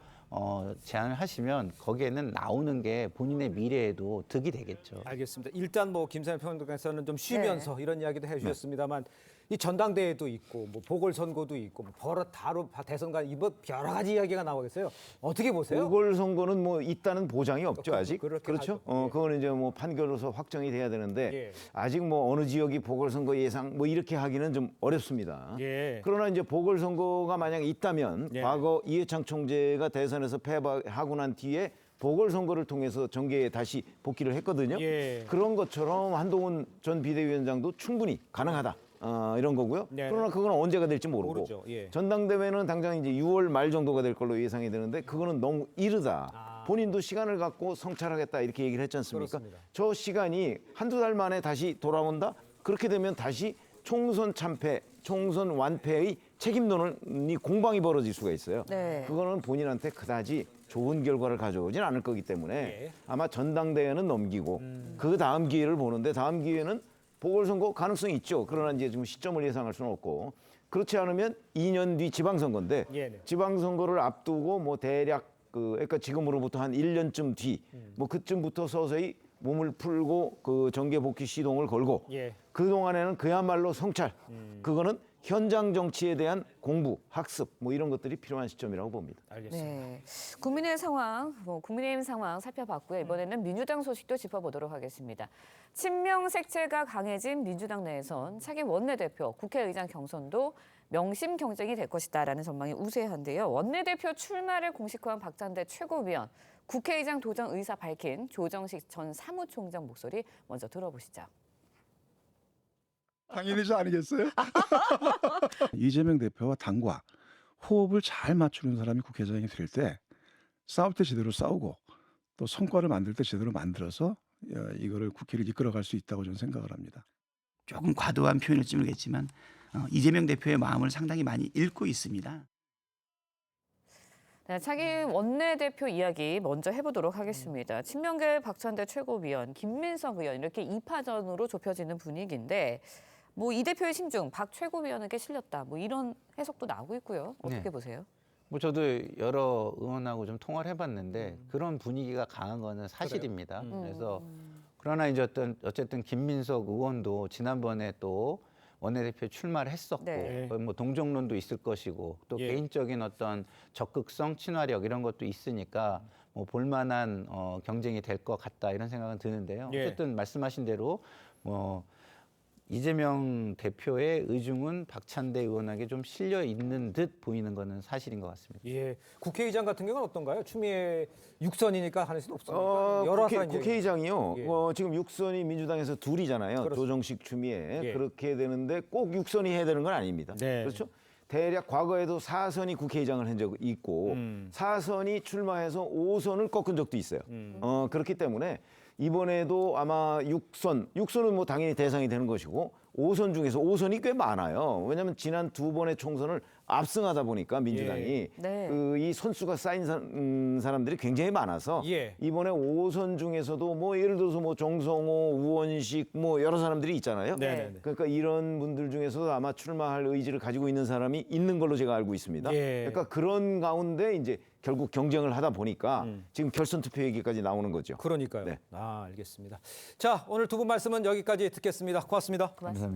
제안을 하시면 거기에는 나오는 게 본인의 미래에도 득이 되겠죠. 알겠습니다. 일단 뭐 김상현 평론가께서는 좀 쉬면서 네. 이런 이야기도 해주셨습니다만 이 전당대회도 있고 뭐 보궐선거도 있고 뭐 버릇 다루 대선과 이번 여러 가지 이야기가 나오겠어요. 어떻게 보세요? 보궐선거는 뭐 있다는 보장이 없죠 아직. 그렇긴 그렇죠? 하죠. 예. 그거는 이제 뭐 판결로서 확정이 돼야 되는데 예. 아직 뭐 어느 지역이 보궐선거 예상 뭐 이렇게 하기는 좀 어렵습니다. 예. 그러나 이제 보궐선거가 만약 있다면 예. 과거 이해창 총재가 대선에서 패하고 난 뒤에 보궐선거를 통해서 정계에 다시 복귀를 했거든요. 예. 그런 것처럼 한동훈 전 비대위원장도 충분히 가능하다. 이런 거고요. 네. 그러나 그건 언제가 될지 모르고 모르죠. 예. 전당대회는 당장 이제 6월 말 정도가 될 걸로 예상이 되는데 그거는 너무 이르다. 본인도 시간을 갖고 성찰하겠다 이렇게 얘기를 했지 않습니까? 그렇습니다. 저 시간이 한두 달 만에 다시 돌아온다? 그렇게 되면 다시 총선 참패, 총선 완패의 책임론이 공방이 벌어질 수가 있어요. 네. 그거는 본인한테 그다지 좋은 결과를 가져오진 않을 거기 때문에 예. 아마 전당대회는 넘기고 그 다음 기회를 보는데 다음 기회는 보궐선거 가능성이 있죠. 그러나 이제 지금 시점을 예상할 수는 없고 그렇지 않으면 2년 뒤 지방선거인데 예, 네. 지방선거를 앞두고 뭐 대략 그러니까 지금으로부터 한 1년쯤 뒤 뭐 그쯤부터 서서히 몸을 풀고 그 정계 복귀 시동을 걸고 예. 그 동안에는 그야말로 성찰 그거는 현장 정치에 대한 공부, 학습 뭐 이런 것들이 필요한 시점이라고 봅니다. 알겠습니다. 네, 국민의 상황, 국민의힘 상황 살펴봤고요. 이번에는 민주당 소식도 짚어보도록 하겠습니다. 친명 색채가 강해진 민주당 내에선 차기 원내대표, 국회의장 경선도 명심 경쟁이 될 것이다라는 전망이 우세한데요. 원내대표 출마를 공식화한 박찬대 최고위원, 국회의장 도전 의사 밝힌 조정식 전 사무총장 목소리 먼저 들어보시죠. 당연히 저 아니겠어요? 이재명 대표와 당과 호흡을 잘 맞추는 사람이 국회의장이 될 때 싸울 때 제대로 싸우고 또 성과를 만들 때 제대로 만들어서 이거를 국회를 이끌어갈 수 있다고 저는 생각을 합니다. 조금 과도한 표현일지 모르겠지만 이재명 대표의 마음을 상당히 많이 읽고 있습니다. 네, 차기 원내대표 이야기 먼저 해보도록 하겠습니다. 친명계 박찬대 최고위원, 김민석 의원 이렇게 2파전으로 좁혀지는 분위기인데 뭐 이 대표의 심중, 박 최고위원에게 실렸다. 뭐 이런 해석도 나오고 있고요. 어떻게 네. 보세요? 뭐 저도 여러 의원하고 좀 통화를 해봤는데 그런 분위기가 강한 거는 사실입니다. 그래서 그러나 이제 어쨌든 김민석 의원도 지난번에 또 원내대표 출마를 했었고 네. 뭐 동정론도 있을 것이고 또 예. 개인적인 어떤 적극성, 친화력 이런 것도 있으니까 뭐 볼만한 경쟁이 될 것 같다 이런 생각은 드는데요. 예. 어쨌든 말씀하신 대로 뭐 이재명 대표의 의중은 박찬대 의원에게 좀 실려 있는 듯 보이는 것은 사실인 것 같습니다. 예. 국회의장 같은 경우는 어떤가요? 추미애 6선이니까 가능성이 없습니까? 여러 사람 국회의장이요. 예. 지금 6선이 민주당에서 둘이잖아요. 그렇습니다. 조정식, 추미애. 예. 그렇게 되는데 꼭 6선이 해야 되는 건 아닙니다. 네. 그렇죠? 대략 과거에도 4선이 국회의장을 한 적이 있고 4선이 출마해서 5선을 꺾은 적도 있어요. 그렇기 때문에 이번에도 아마 6선은 뭐 당연히 대상이 되는 것이고 5선 중에서 5선이 꽤 많아요. 왜냐하면 지난 두 번의 총선을 압승하다 보니까 민주당이 예. 네. 이 선수가 쌓인 사람들이 굉장히 많아서 예. 이번에 5선 중에서도 뭐 예를 들어서 뭐 정성호, 우원식 뭐 여러 사람들이 있잖아요. 네. 그러니까 이런 분들 중에서도 아마 출마할 의지를 가지고 있는 사람이 있는 걸로 제가 알고 있습니다. 예. 그러니까 그런 가운데 이제 결국 경쟁을 하다 보니까 지금 결선 투표 얘기까지 나오는 거죠. 그러니까요. 네. 알겠습니다. 자, 오늘 두 분 말씀은 여기까지 듣겠습니다. 고맙습니다. 고맙습니다.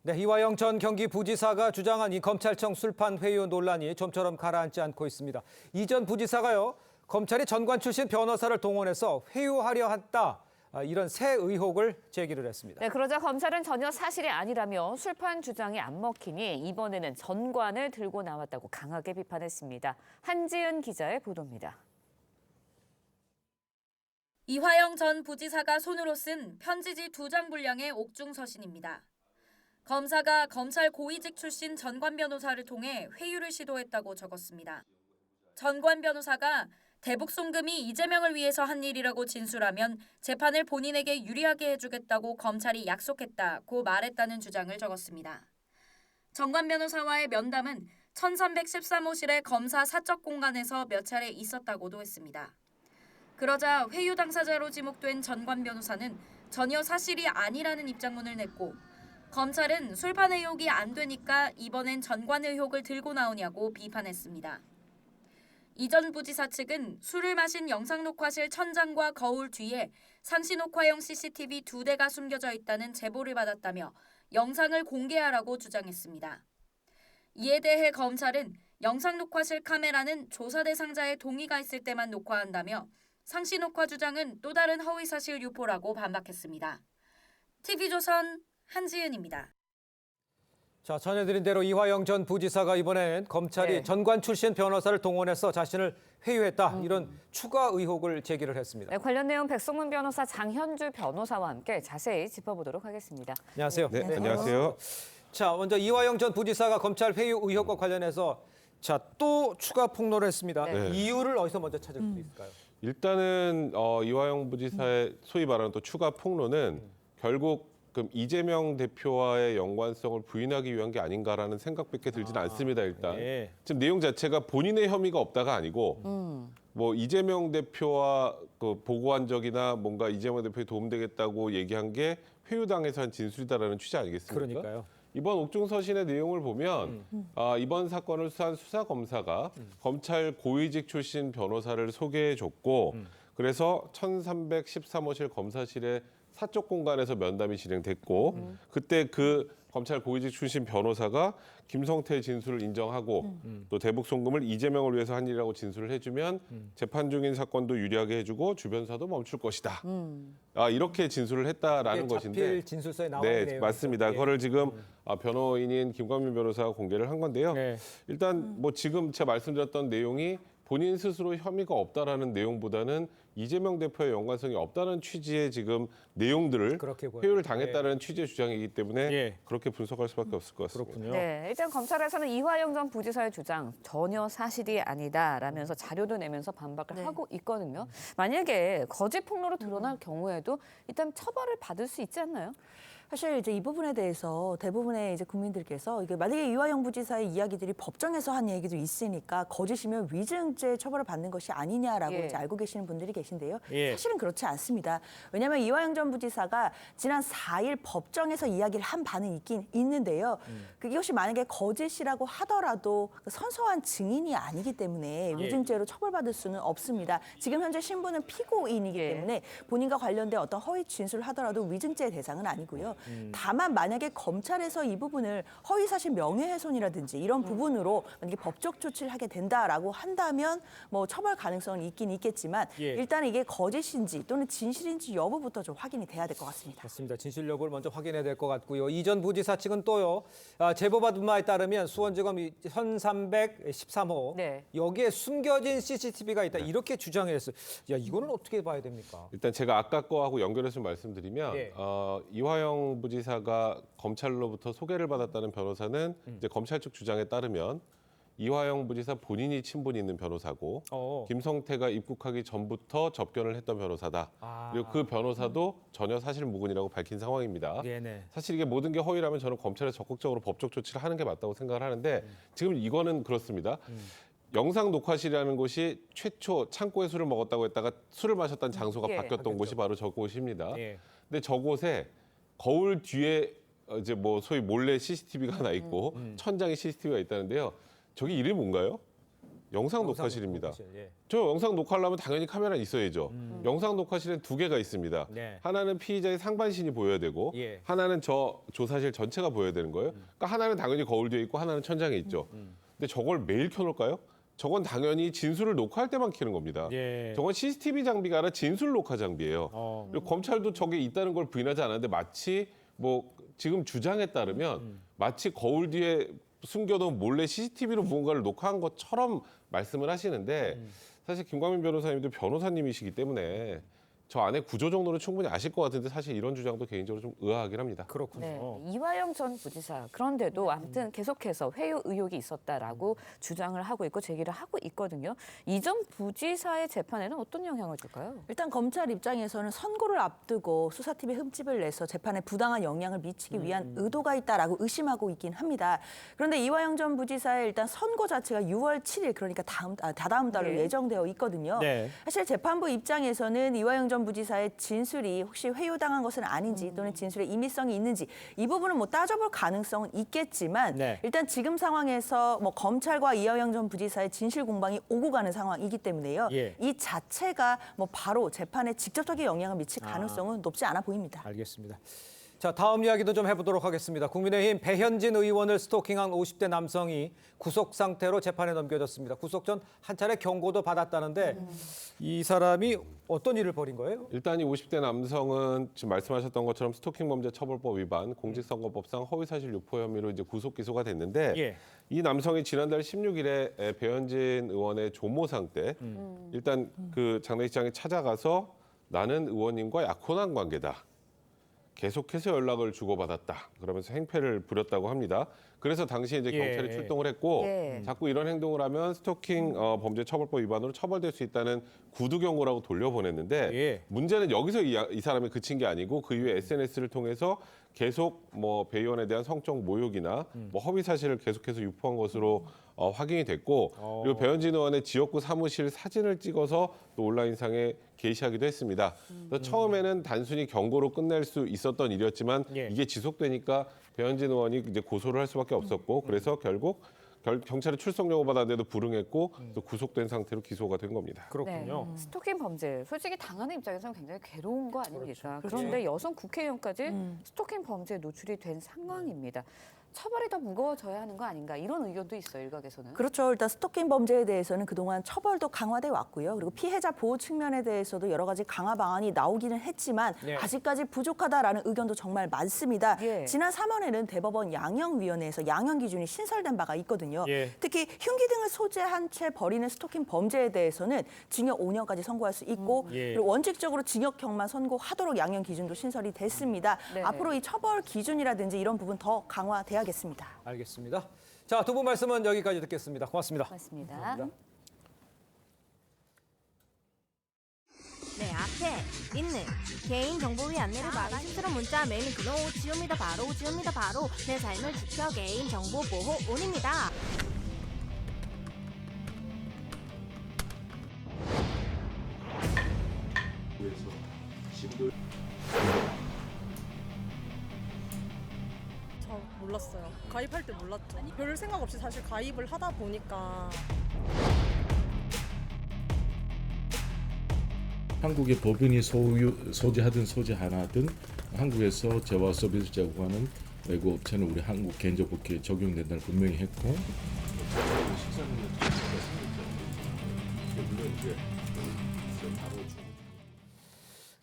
네, 이화영 전 경기부지사가 주장한 이 검찰청 술판 회유 논란이 좀처럼 가라앉지 않고 있습니다. 이 전 부지사가요, 검찰이 전관 출신 변호사를 동원해서 회유하려 했다. 이런 새 의혹을 제기를 했습니다. 네, 그러자 검찰은 전혀 사실이 아니라며 술판 주장이 안 먹히니 이번에는 전관을 들고 나왔다고 강하게 비판했습니다. 한지은 기자의 보도입니다. 이화영 전 부지사가 손으로 쓴 편지지 2장 분량의 옥중서신입니다. 검사가 검찰 고위직 출신 전관 변호사를 통해 회유를 시도했다고 적었습니다. 전관 변호사가 대북 송금이 이재명을 위해서 한 일이라고 진술하면 재판을 본인에게 유리하게 해주겠다고 검찰이 약속했다고 말했다는 주장을 적었습니다. 전관 변호사와의 면담은 1313호실의 검사 사적 공간에서 몇 차례 있었다고도 했습니다. 그러자 회유 당사자로 지목된 전관 변호사는 전혀 사실이 아니라는 입장문을 냈고 검찰은 술판 의혹이 안 되니까 이번엔 전관 의혹을 들고 나오냐고 비판했습니다. 이 전 부지사 측은 술을 마신 영상 녹화실 천장과 거울 뒤에 상시 녹화용 CCTV 2대가 숨겨져 있다는 제보를 받았다며 영상을 공개하라고 주장했습니다. 이에 대해 검찰은 영상 녹화실 카메라는 조사 대상자의 동의가 있을 때만 녹화한다며 상시 녹화 주장은 또 다른 허위사실 유포라고 반박했습니다. TV조선 한지은입니다. 자, 전해드린 대로 이화영 전 부지사가 이번엔 검찰이 전관 출신 변호사를 동원해서 자신을 회유했다. 이런 추가 의혹을 제기를 했습니다. 네, 관련 내용 백성문 변호사, 장현주 변호사와 함께 자세히 짚어보도록 하겠습니다. 안녕하세요. 네, 안녕하세요. 자, 먼저 이화영 전 부지사가 검찰 회유 의혹과 관련해서 또 추가 폭로를 했습니다. 네. 이유를 어디서 먼저 찾을 수 있을까요? 일단은 이화영 부지사의 소위 말하는 또 추가 폭로는 결국 그럼 이재명 대표와의 연관성을 부인하기 위한 게 아닌가라는 생각밖에 들지는 않습니다. 일단 지금 내용 자체가 본인의 혐의가 없다가 아니고 뭐 이재명 대표와 그 보고한 적이나 뭔가 이재명 대표에 도움되겠다고 얘기한 게 회유당에서 한 진술이다라는 취지 아니겠습니까? 그러니까요. 이번 옥중서신의 내용을 보면 이번 사건을 수사한 수사검사가 검찰 고위직 출신 변호사를 소개해줬고 그래서 1313호실 검사실에 사적 공간에서 면담이 진행됐고 그때 그 검찰 고위직 출신 변호사가 김성태의 진술을 인정하고 또 대북 송금을 이재명을 위해서 한 일이라고 진술을 해주면 재판 중인 사건도 유리하게 해주고 주변사도 멈출 것이다. 이렇게 진술을 했다라는 것인데. 자필 진술서에 나와 네, 있는 내용. 맞습니다. 그거를 지금 변호인인 김광민 변호사가 공개를 한 건데요. 네. 일단 뭐 지금 제가 말씀드렸던 내용이 본인 스스로 혐의가 없다라는 내용보다는 이재명 대표의 연관성이 없다는 취지의 지금 내용들을 회유를 당했다는 취지의 주장이기 때문에 그렇게 분석할 수밖에 없을 것 같습니다. 그렇군요. 네, 일단 검찰에서는 이화영 전 부지사의 주장 전혀 사실이 아니다라면서 자료도 내면서 반박을 하고 있거든요. 만약에 거짓 폭로로 드러날 경우에도 일단 처벌을 받을 수 있지 않나요? 사실 이제 이 부분에 대해서 대부분의 이제 국민들께서 이게 만약에 이화영 부지사의 이야기들이 법정에서 한 얘기도 있으니까 거짓이면 위증죄 처벌을 받는 것이 아니냐라고 이제 알고 계시는 분들이 계신데요. 예. 사실은 그렇지 않습니다. 왜냐하면 이화영 전 부지사가 지난 4일 법정에서 이야기를 한 바는 있긴 있는데요. 그것이 만약에 거짓이라고 하더라도 선서한 증인이 아니기 때문에 예. 위증죄로 처벌받을 수는 없습니다. 지금 현재 신부는 피고인이기 때문에 본인과 관련된 어떤 허위 진술을 하더라도 위증죄 대상은 아니고요. 다만 만약에 검찰에서 이 부분을 허위사실 명예훼손이라든지 이런 부분으로 만약에 법적 조치를 하게 된다라고 한다면 뭐 처벌 가능성은 있긴 있겠지만 예. 일단 이게 거짓인지 또는 진실인지 여부부터 좀 확인이 돼야 될 것 같습니다. 맞습니다. 진실 여부를 먼저 확인해야 될 것 같고요. 이 전 부지사 측은 또요. 제보받은 바에 따르면 수원지검 1313호 네. 여기에 숨겨진 CCTV가 있다 이렇게 주장했어요. 야 이거는 어떻게 봐야 됩니까? 일단 제가 아까 거하고 연결해서 말씀드리면 예. 이화영 부지사가 검찰로부터 소개를 받았다는 변호사는 이제 검찰 측 주장에 따르면 이화영 부지사 본인이 친분이 있는 변호사고 김성태가 입국하기 전부터 접견을 했던 변호사다. 그리고 그 변호사도 전혀 사실 무근이라고 밝힌 상황입니다. 네네. 사실 이게 모든 게 허위라면 저는 검찰에 적극적으로 법적 조치를 하는 게 맞다고 생각을 하는데 지금 이거는 그렇습니다. 영상 녹화실이라는 곳이 최초 창고에 술을 먹었다고 했다가 술을 마셨던 장소가 예. 바뀌었던 곳이 바로 저곳입니다. 예. 근데 저곳에 거울 뒤에 이제 뭐 소위 몰래 CCTV가 하나 있고 천장에 CCTV가 있다는데요. 저기 이름이 뭔가요? 영상 녹화실입니다. 녹화실, 예. 저 영상 녹화하려면 당연히 카메라 있어야죠. 영상 녹화실엔 두 개가 있습니다. 네. 하나는 피의자의 상반신이 보여야 되고 예. 하나는 저 조사실 전체가 보여야 되는 거예요. 그러니까 하나는 당연히 거울 뒤에 있고 하나는 천장에 있죠. 근데 저걸 매일 켜놓을까요? 저건 당연히 진술을 녹화할 때만 켜는 겁니다. 예. 저건 CCTV 장비가 아니라 진술 녹화 장비예요. 그리고 검찰도 저게 있다는 걸 부인하지 않았는데 마치 뭐 지금 주장에 따르면 마치 거울 뒤에 숨겨놓은 몰래 CCTV로 무언가를 녹화한 것처럼 말씀을 하시는데 사실 김광민 변호사님도 변호사님이시기 때문에 저 안에 구조 정도는 충분히 아실 것 같은데 사실 이런 주장도 개인적으로 좀 의아하긴 합니다. 그렇군요. 네, 이화영 전 부지사 그런데도 아무튼 계속해서 회유 의혹이 있었다라고 주장을 하고 있고 제기를 하고 있거든요. 이 전 부지사의 재판에는 어떤 영향을 줄까요? 일단 검찰 입장에서는 선고를 앞두고 수사팀에 흠집을 내서 재판에 부당한 영향을 미치기 위한 의도가 있다라고 의심하고 있긴 합니다. 그런데 이화영 전 부지사의 일단 선고 자체가 6월 7일 그러니까 다다음 달로 네. 예정되어 있거든요. 네. 사실 재판부 입장에서는 이화영 전 부지사의 진술이 혹시 회유당한 것은 아닌지 또는 진술의 임의성이 있는지 이 부분은 뭐 따져볼 가능성은 있겠지만 네. 일단 지금 상황에서 뭐 검찰과 이화영 전 부지사의 진실 공방이 오고 가는 상황이기 때문에요. 예. 이 자체가 뭐 바로 재판에 직접적인 영향을 미칠 가능성은 높지 않아 보입니다. 알겠습니다. 자, 다음 이야기도 좀 해보도록 하겠습니다. 국민의힘 배현진 의원을 스토킹한 50대 남성이 구속 상태로 재판에 넘겨졌습니다. 구속 전 한 차례 경고도 받았다는데 이 사람이 어떤 일을 벌인 거예요? 일단 이 50대 남성은 지금 말씀하셨던 것처럼 스토킹 범죄 처벌법 위반, 공직선거법상 허위사실 유포 혐의로 이제 구속 기소가 됐는데 예. 이 남성이 지난달 16일에 배현진 의원의 조모상 때 일단 그 장례식장에 찾아가서 나는 의원님과 약혼한 관계다. 계속해서 연락을 주고받았다. 그러면서 행패를 부렸다고 합니다. 그래서 당시에 이제 예. 경찰이 출동을 했고 예. 자꾸 이런 행동을 하면 스토킹 범죄 처벌법 위반으로 처벌될 수 있다는 구두 경고라고 돌려보냈는데 예. 문제는 여기서 이 사람이 그친 게 아니고 그 이후에 SNS를 통해서 계속 뭐 배 의원에 대한 성적 모욕이나 뭐 허위 사실을 계속해서 유포한 것으로 확인이 됐고 그리고 배현진 의원의 지역구 사무실 사진을 찍어서 또 온라인상에 게시하기도 했습니다. 그래서 처음에는 단순히 경고로 끝낼 수 있었던 일이었지만 예. 이게 지속되니까 배현진 의원이 이제 고소를 할 수밖에 없었고 그래서 결국 경찰에 출석 요구 받았는데도 불응했고 또 구속된 상태로 기소가 된 겁니다. 그렇군요. 네. 스토킹 범죄 솔직히 당하는 입장에서는 굉장히 괴로운 거 아닙니까? 그렇죠. 그런데 여성 국회의원까지 스토킹 범죄에 노출이 된 상황입니다. 처벌이 더 무거워져야 하는 거 아닌가 이런 의견도 있어요, 일각에서는. 그렇죠. 일단 스토킹 범죄에 대해서는 그동안 처벌도 강화돼 왔고요. 그리고 피해자 보호 측면에 대해서도 여러 가지 강화 방안이 나오기는 했지만 네. 아직까지 부족하다라는 의견도 정말 많습니다. 예. 지난 3월에는 대법원 양형위원회에서 양형 기준이 신설된 바가 있거든요. 예. 특히 흉기 등을 소재한 채 벌이는 스토킹 범죄에 대해서는 징역 5년까지 선고할 수 있고 예. 그리고 원칙적으로 징역형만 선고하도록 양형 기준도 신설이 됐습니다. 네. 앞으로 이 처벌 기준이라든지 이런 부분 더 강화돼야겠습니다. 알겠습니다. 자, 두 분 말씀은 여기까지 듣겠습니다. 고맙습니다. 맞습니다. 내 앞에 있는 개인정보위 안내를 받아 힘들은 문자 메일은 그로 지웁니다 바로 내 삶을 지켜 개인정보보호 온입니다. 몰랐어요. 가입할 때 몰랐죠. 별 생각 없이 사실 가입을 하다 보니까. 한국의 법인이 소지하든 소지 안 하든 한국에서 재화 서비스 제공하는 외국 업체는 우리 한국 개인정보법에 적용된다는 분명히 했고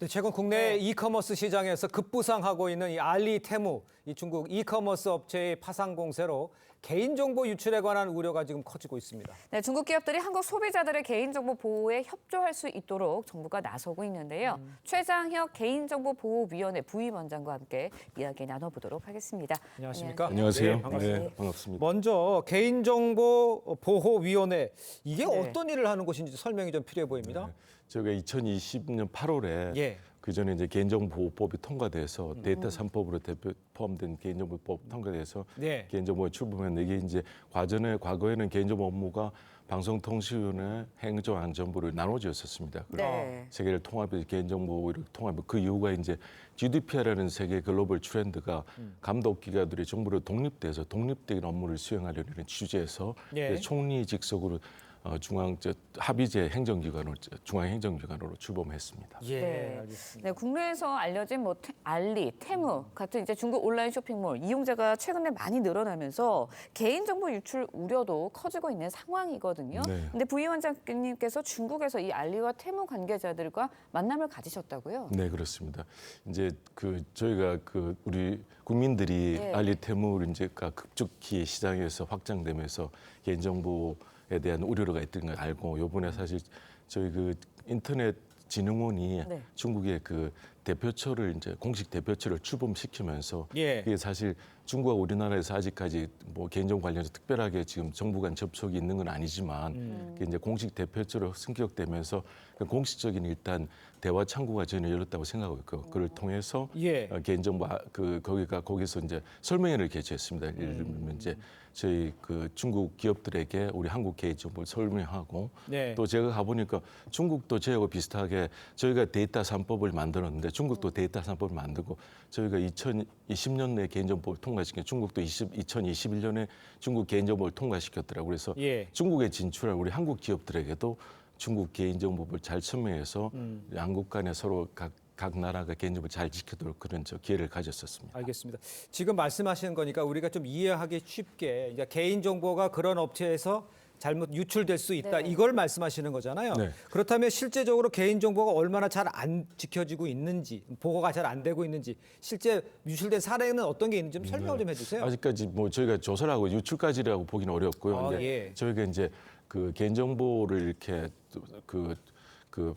최근 국내 이커머스 시장에서 급부상하고 있는 이 알리 테무, 이 중국 이커머스 업체의 파상 공세로 개인정보 유출에 관한 우려가 지금 커지고 있습니다. 네, 중국 기업들이 한국 소비자들의 개인정보 보호에 협조할 수 있도록 정부가 나서고 있는데요. 최장혁 개인정보보호위원회 부위원장과 함께 이야기 나눠보도록 하겠습니다. 안녕하십니까? 안녕하세요. 네, 반갑습니다. 네, 반갑습니다. 먼저 개인정보보호위원회, 이게 어떤 일을 하는 곳인지 설명이 좀 필요해 보입니다. 저희가 2020년 8월에 그 전에 이제 개인정보보호법이 통과돼서 데이터 3법으로 포함된 개인정보법 통과돼서 개인정보에 출범했는데 이게 이제 과거에는 개인정보 업무가 방송통신위원회, 행정안전부로 나눠졌었습니다. 세계를 통합해서 개인정보를 통합해 그 이유가 이제 GDPR라는 세계 글로벌 트렌드가 감독기관들이 정부로 독립돼서 독립적인 업무를 수행하려는 취지에서 총리 직속으로 합의제 행정기관으로 중앙행정기관으로 출범했습니다. 알겠습니다. 네, 국내에서 알려진 알리, 테무 같은 이제 중국 온라인 쇼핑몰 이용자가 최근에 많이 늘어나면서 개인정보 유출 우려도 커지고 있는 상황이거든요. 근데 부위원장님께서 중국에서 이 알리와 테무 관계자들과 만남을 가지셨다고요? 네, 그렇습니다. 이제 저희가 우리 국민들이 알리, 테무를 이제가 급속히 시장에서 확장되면서 개인정보에 대한 우려가 있던 걸 알고 요번에 사실 저희 인터넷 진흥원이 중국의 대표처를 이제 공식 대표처를 출범시키면서 이게 사실 중국과 우리나라에서 아직까지 뭐 개인정보 관련해서 특별하게 지금 정부 간 접촉이 있는 건 아니지만 이제 공식 대표처로 승격되면서 공식적인 일단 대화 창구가 저희는 열렸다고 생각하고 있고 그걸 통해서 개인정보 거기서 이제 설명회를 개최했습니다. 예를 들면 이제 저희 중국 기업들에게 우리 한국 개인정보를 설명하고 또 제가 가보니까 중국도 저희하고 비슷하게 저희가 데이터 3법을 만들었는데 중국도 데이터 3법을 만들고 저희가 2020년에 개인정보를 통과시킨 중국도 2021년에 중국 개인정보를 통과시켰더라고요. 그래서 중국에 진출한 우리 한국 기업들에게도 중국 개인정보를 잘 설명해서 양국 간에 서로 각 나라가 개인정보를 잘 지키도록 그런 기회를 가졌었습니다. 알겠습니다. 지금 말씀하시는 거니까 우리가 좀 이해하기 쉽게 이제 개인정보가 그런 업체에서 잘못 유출될 수 있다. 이걸 말씀하시는 거잖아요. 그렇다면 실제적으로 개인정보가 얼마나 잘 안 지켜지고 있는지, 보호가 잘 안 되고 있는지, 실제 유출된 사례는 어떤 게 있는지 좀 설명을 좀 해주세요. 아직까지 뭐 저희가 조사를 하고 유출까지라고 보기는 어렵고요. 저희가 이제 개인정보를 이렇게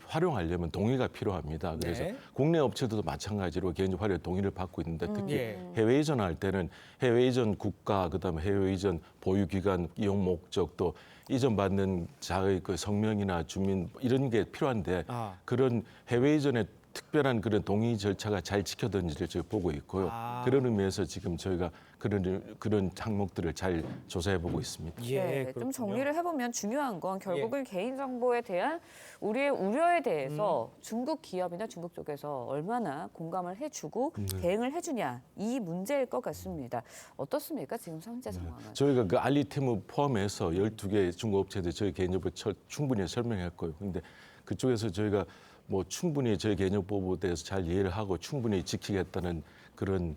활용하려면 동의가 필요합니다. 그래서 국내 업체들도 마찬가지로 개인정보 활용 동의를 받고 있는데 특히 해외 이전할 때는 해외 이전 국가, 그다음에 해외 이전 보유 기간, 이용 목적 또 이전 받는 자의 성명이나 주민 이런 게 필요한데 그런 해외 이전에 특별한 그런 동의 절차가 잘 지켜졌는지를 저희 보고 있고요. 그런 의미에서 지금 저희가 그런 항목들을 잘 조사해보고 있습니다. 좀 정리를 해보면 중요한 건 결국은 개인정보에 대한 우리의 우려에 대해서 중국 기업이나 중국 쪽에서 얼마나 공감을 해주고 대응을 해주냐 이 문제일 것 같습니다. 어떻습니까? 지금 현재 상황은? 저희가 알리테무 포함해서 12개 중국 업체들 저희 개인정보 충분히 설명했고요. 그런데 그쪽에서 저희가 뭐 충분히 저희 개인정보에 대해서 잘 이해를 하고 충분히 지키겠다는 그런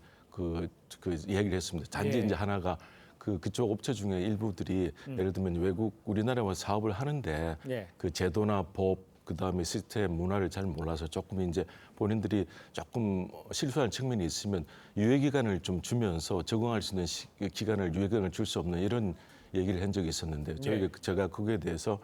이야기를 했습니다. 단지 이제 하나가 그쪽 업체 중에 일부들이 예를 들면 우리나라와 사업을 하는데 그 제도나 법 그다음에 시스템 문화를 잘 몰라서 조금 이제 본인들이 조금 실수한 측면이 있으면 유예 기간을 좀 주면서 적응할 수 있는 기간을 유예 기간을 줄 수 없는 이런 얘기를 한 적이 있었는데 제가 그거에 대해서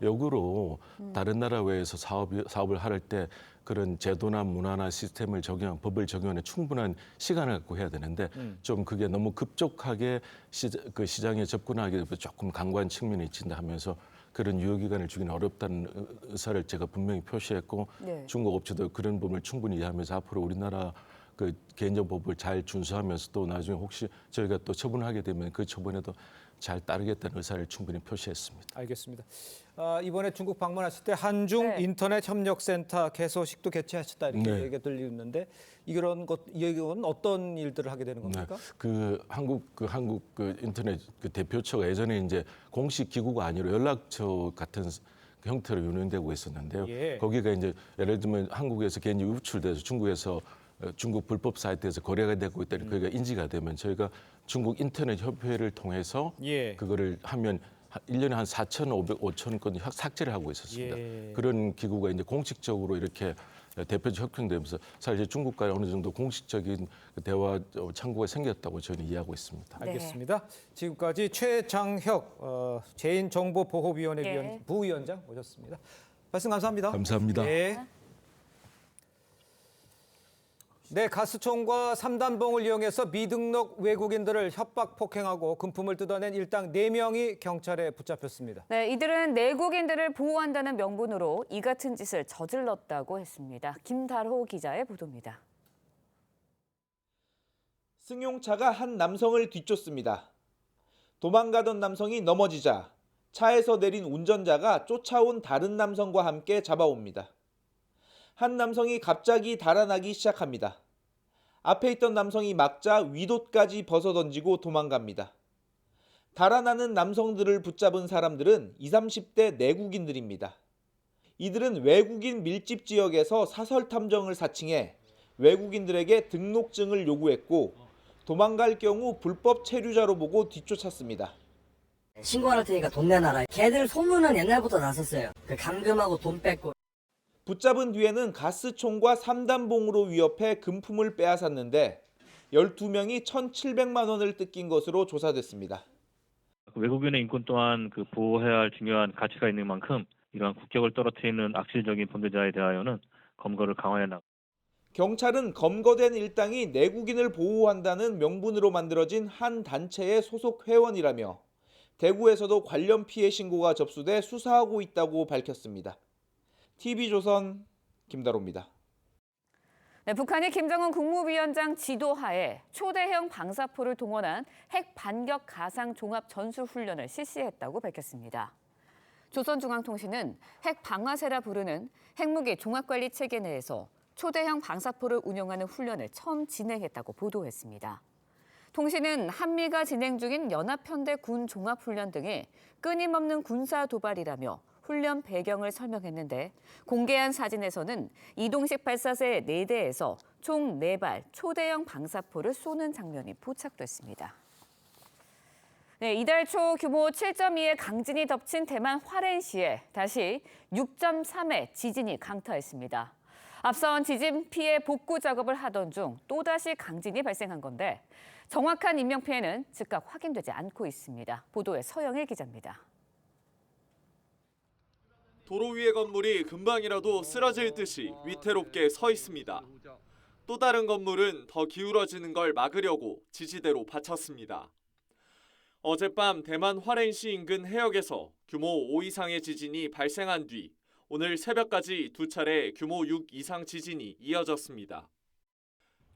역으로 다른 나라 외에서 사업을 할 때 그런 제도나 문화나 시스템을 법을 적용하는 충분한 시간을 갖고 해야 되는데 좀 그게 너무 급속하게 시장에 접근하게 되면 조금 강구한 측면이 있다 하면서 그런 유효 기간을 주기는 어렵다는 의사를 제가 분명히 표시했고 중국 업체도 그런 부분을 충분히 이해하면서 앞으로 우리나라 개인정보법을 잘 준수하면서 또 나중에 혹시 저희가 또 처분하게 되면 그 처분에도 잘 따르겠다는 의사를 충분히 표시했습니다. 알겠습니다. 이번에 중국 방문하실 때 한중 인터넷 협력센터 개소식도 개최하셨다 이렇게 네. 얘기가 들리는데 이건 어떤 일들을 하게 되는 겁니까? 네. 그 한국 인터넷 대표처가 예전에 이제 공식 기구가 아니라 연락처 같은 형태로 운영되고 있었는데요. 예. 거기가 이제 예를 들면 한국에서 괜히 유출돼서 중국에서 중국 불법 사이트에서 거래가 되고 있다는 거기가 인지가 되면 저희가 중국 인터넷 협회를 통해서 그거를 하면 1년에 한 4,500, 5,000 건 삭제를 하고 있었습니다. 그런 기구가 이제 공식적으로 이렇게 대표적 협력되면서 사실 이제 중국과 어느 정도 공식적인 대화 창구가 생겼다고 저희는 이해하고 있습니다. 알겠습니다. 지금까지 최장혁 개인정보보호위원회 부위원장 모셨습니다. 말씀 감사합니다. 감사합니다. 네, 가스총과 3단봉을 이용해서 미등록 외국인들을 협박 폭행하고 금품을 뜯어낸 일당 4명이 경찰에 붙잡혔습니다. 네, 이들은 내국인들을 보호한다는 명분으로 이 같은 짓을 저질렀다고 했습니다. 김달호 기자의 보도입니다. 승용차가 한 남성을 뒤쫓습니다. 도망가던 남성이 넘어지자 차에서 내린 운전자가 쫓아온 다른 남성과 함께 잡아옵니다. 한 남성이 갑자기 달아나기 시작합니다. 앞에 있던 남성이 막자 위도까지 벗어던지고 도망갑니다. 달아나는 남성들을 붙잡은 사람들은 20, 30대 내국인들입니다. 이들은 외국인 밀집 지역에서 사설 탐정을 사칭해 외국인들에게 등록증을 요구했고 도망갈 경우 불법 체류자로 보고 뒤쫓았습니다. 신고할 테니까 돈 내놔라. 걔들 소문은 옛날부터 났었어요. 그 감금하고 돈 뺏고. 붙잡은 뒤에는 가스총과 3단봉으로 위협해 금품을 빼앗았는데 12명이 1,700만 원을 뜯긴 것으로 조사됐습니다. 외국인의 인권 또한 보호해야 할 중요한 가치가 있는 만큼 이러한 국격을 떨어뜨리는 악질적인 범죄자에 대하여는 검거를 강화해 나갑니다. 경찰은 검거된 일당이 내국인을 보호한다는 명분으로 만들어진 한 단체의 소속 회원이라며 대구에서도 관련 피해 신고가 접수돼 수사하고 있다고 밝혔습니다. TV조선 김다로입니다. 네, 북한이 김정은 국무위원장 지도하에 초대형 방사포를 동원한 핵 반격 가상 종합 전술 훈련을 실시했다고 밝혔습니다. 조선중앙통신은 핵 방아쇠라 부르는 핵무기 종합관리 체계 내에서 초대형 방사포를 운용하는 훈련을 처음 진행했다고 보도했습니다. 통신은 한미가 진행 중인 연합현대 군 종합훈련 등의 끊임없는 군사 도발이라며 훈련 배경을 설명했는데 공개한 사진에서는 이동식 발사체 4대에서 총 4발 초대형 방사포를 쏘는 장면이 포착됐습니다. 네, 이달 초 규모 7.2의 강진이 덮친 대만 화롄시에 다시 6.3의 지진이 강타했습니다. 앞선 지진 피해 복구 작업을 하던 중 또다시 강진이 발생한 건데 정확한 인명피해는 즉각 확인되지 않고 있습니다. 보도에 서영일 기자입니다. 도로 위의 건물이 금방이라도 쓰러질 듯이 위태롭게 서 있습니다. 또 다른 건물은 더 기울어지는 걸 막으려고 지지대로 받쳤습니다. 어젯밤 대만 화롄시 인근 해역에서 규모 5 이상의 지진이 발생한 뒤 오늘 새벽까지 2차례 규모 6 이상 지진이 이어졌습니다.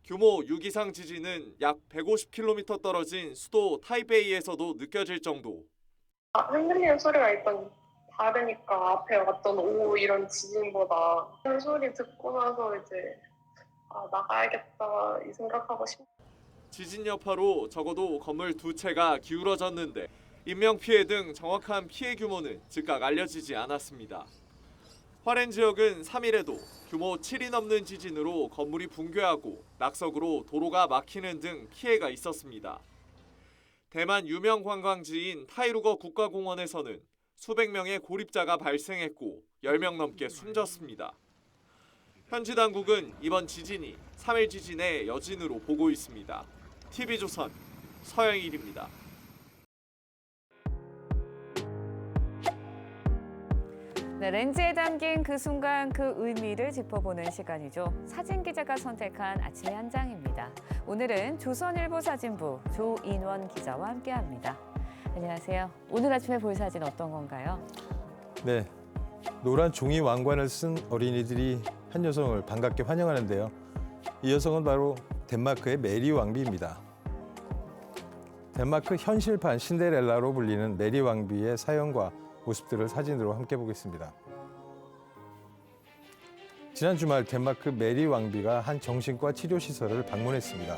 규모 6 이상 지진은 약 150km 떨어진 수도 타이베이에서도 느껴질 정도. 흔들리는 소리가 일단 다르니까 앞에 왔던 오 이런 지진보다 그 소리 듣고 나서 이제 나가야겠다 이 생각하고 지진 여파로 적어도 건물 2채가 기울어졌는데 인명피해 등 정확한 피해 규모는 즉각 알려지지 않았습니다. 화롄 지역은 3일에도 규모 7이 넘는 지진으로 건물이 붕괴하고 낙석으로 도로가 막히는 등 피해가 있었습니다. 대만 유명 관광지인 타이루거 국가공원에서는 수백 명의 고립자가 발생했고 10명 넘게 숨졌습니다. 현지 당국은 이번 지진이 3일 지진의 여진으로 보고 있습니다. TV조선 서영일입니다. 네, 렌즈에 담긴 그 순간 그 의미를 짚어보는 시간이죠. 사진 기자가 선택한 아침의 한 장입니다. 오늘은 조선일보 사진부 조인원 기자와 함께합니다. 안녕하세요. 오늘 아침에 볼 사진 어떤 건가요? 네, 노란 종이 왕관을 쓴 어린이들이 한 여성을 반갑게 환영하는데요. 이 여성은 바로 덴마크의 메리 왕비입니다. 덴마크 현실판 신데렐라로 불리는 메리 왕비의 사연과 모습들을 사진으로 함께 보겠습니다. 지난 주말 덴마크 메리 왕비가 한 정신과 치료시설을 방문했습니다.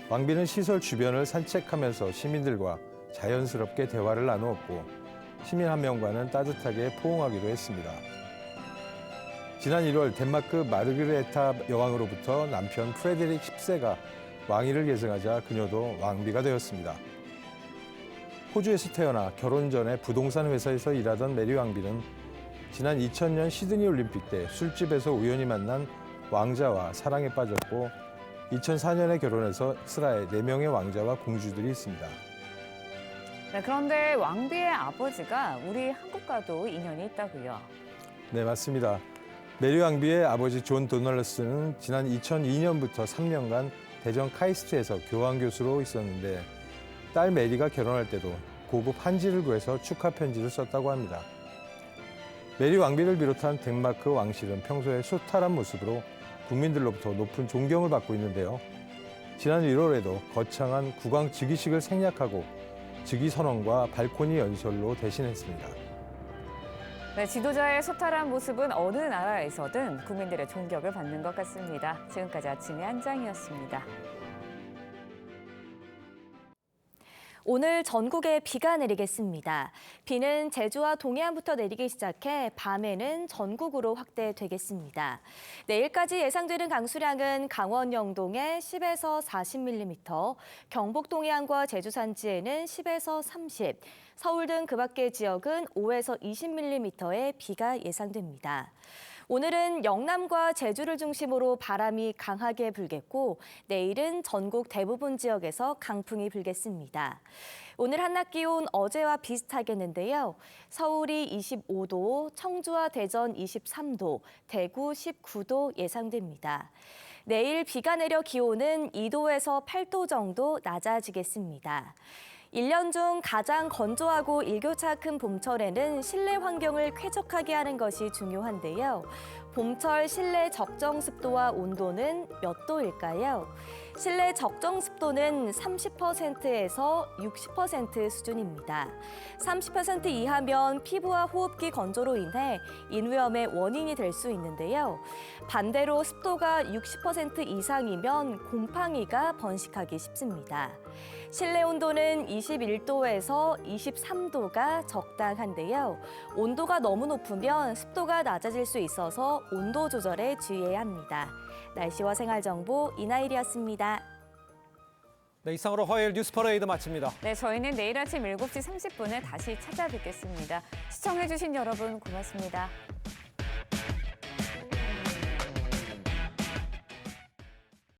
왕비는 시설 주변을 산책하면서 시민들과 자연스럽게 대화를 나누었고 시민 한 명과는 따뜻하게 포옹하기도 했습니다. 지난 1월 덴마크 마르그레타 여왕으로부터 남편 프레데릭 10세가 왕위를 계승하자 그녀도 왕비가 되었습니다. 호주에서 태어나 결혼 전에 부동산 회사에서 일하던 메리 왕비는 지난 2000년 시드니 올림픽 때 술집에서 우연히 만난 왕자와 사랑에 빠졌고 2004년에 결혼해서 엑스라에 4명의 왕자와 공주들이 있습니다. 네, 그런데 왕비의 아버지가 우리 한국과도 인연이 있다고요. 네, 맞습니다. 메리 왕비의 아버지 존 도널러스는 지난 2002년부터 3년간 대전 카이스트에서 교환 교수로 있었는데 딸 메리가 결혼할 때도 고급 한지를 구해서 축하 편지를 썼다고 합니다. 메리 왕비를 비롯한 덴마크 왕실은 평소에 소탈한 모습으로 국민들로부터 높은 존경을 받고 있는데요. 지난 1월에도 거창한 국왕 즉위식을 생략하고 즉위 선언과 발코니 연설로 대신했습니다. 네, 지도자의 소탈한 모습은 어느 나라에서든 국민들의 존경을 받는 것 같습니다. 지금까지 아침의 한장이었습니다. 오늘 전국에 비가 내리겠습니다. 비는 제주와 동해안부터 내리기 시작해 밤에는 전국으로 확대되겠습니다. 내일까지 예상되는 강수량은 강원 영동에 10에서 40mm, 경북 동해안과 제주 산지에는 10에서 30, 서울 등 그 밖의 지역은 5에서 20mm의 비가 예상됩니다. 오늘은 영남과 제주를 중심으로 바람이 강하게 불겠고 내일은 전국 대부분 지역에서 강풍이 불겠습니다. 오늘 한낮 기온 어제와 비슷하겠는데요. 서울이 25도, 청주와 대전 23도, 대구 19도 예상됩니다. 내일 비가 내려 기온은 2도에서 8도 정도 낮아지겠습니다. 1년 중 가장 건조하고 일교차 큰 봄철에는 실내 환경을 쾌적하게 하는 것이 중요한데요. 봄철 실내 적정 습도와 온도는 몇 도일까요? 실내 적정 습도는 30%에서 60% 수준입니다. 30% 이하면 피부와 호흡기 건조로 인해 인후염의 원인이 될 수 있는데요. 반대로 습도가 60% 이상이면 곰팡이가 번식하기 쉽습니다. 실내 온도는 21도에서 23도가 적당한데요. 온도가 너무 높으면 습도가 낮아질 수 있어서 온도 조절에 주의해야 합니다. 날씨와 생활정보 이나일이었습니다. 네, 이상으로 화요일 뉴스 퍼레이드 마칩니다. 네, 저희는 내일 아침 7시 30분에 다시 찾아뵙겠습니다. 시청해주신 여러분 고맙습니다.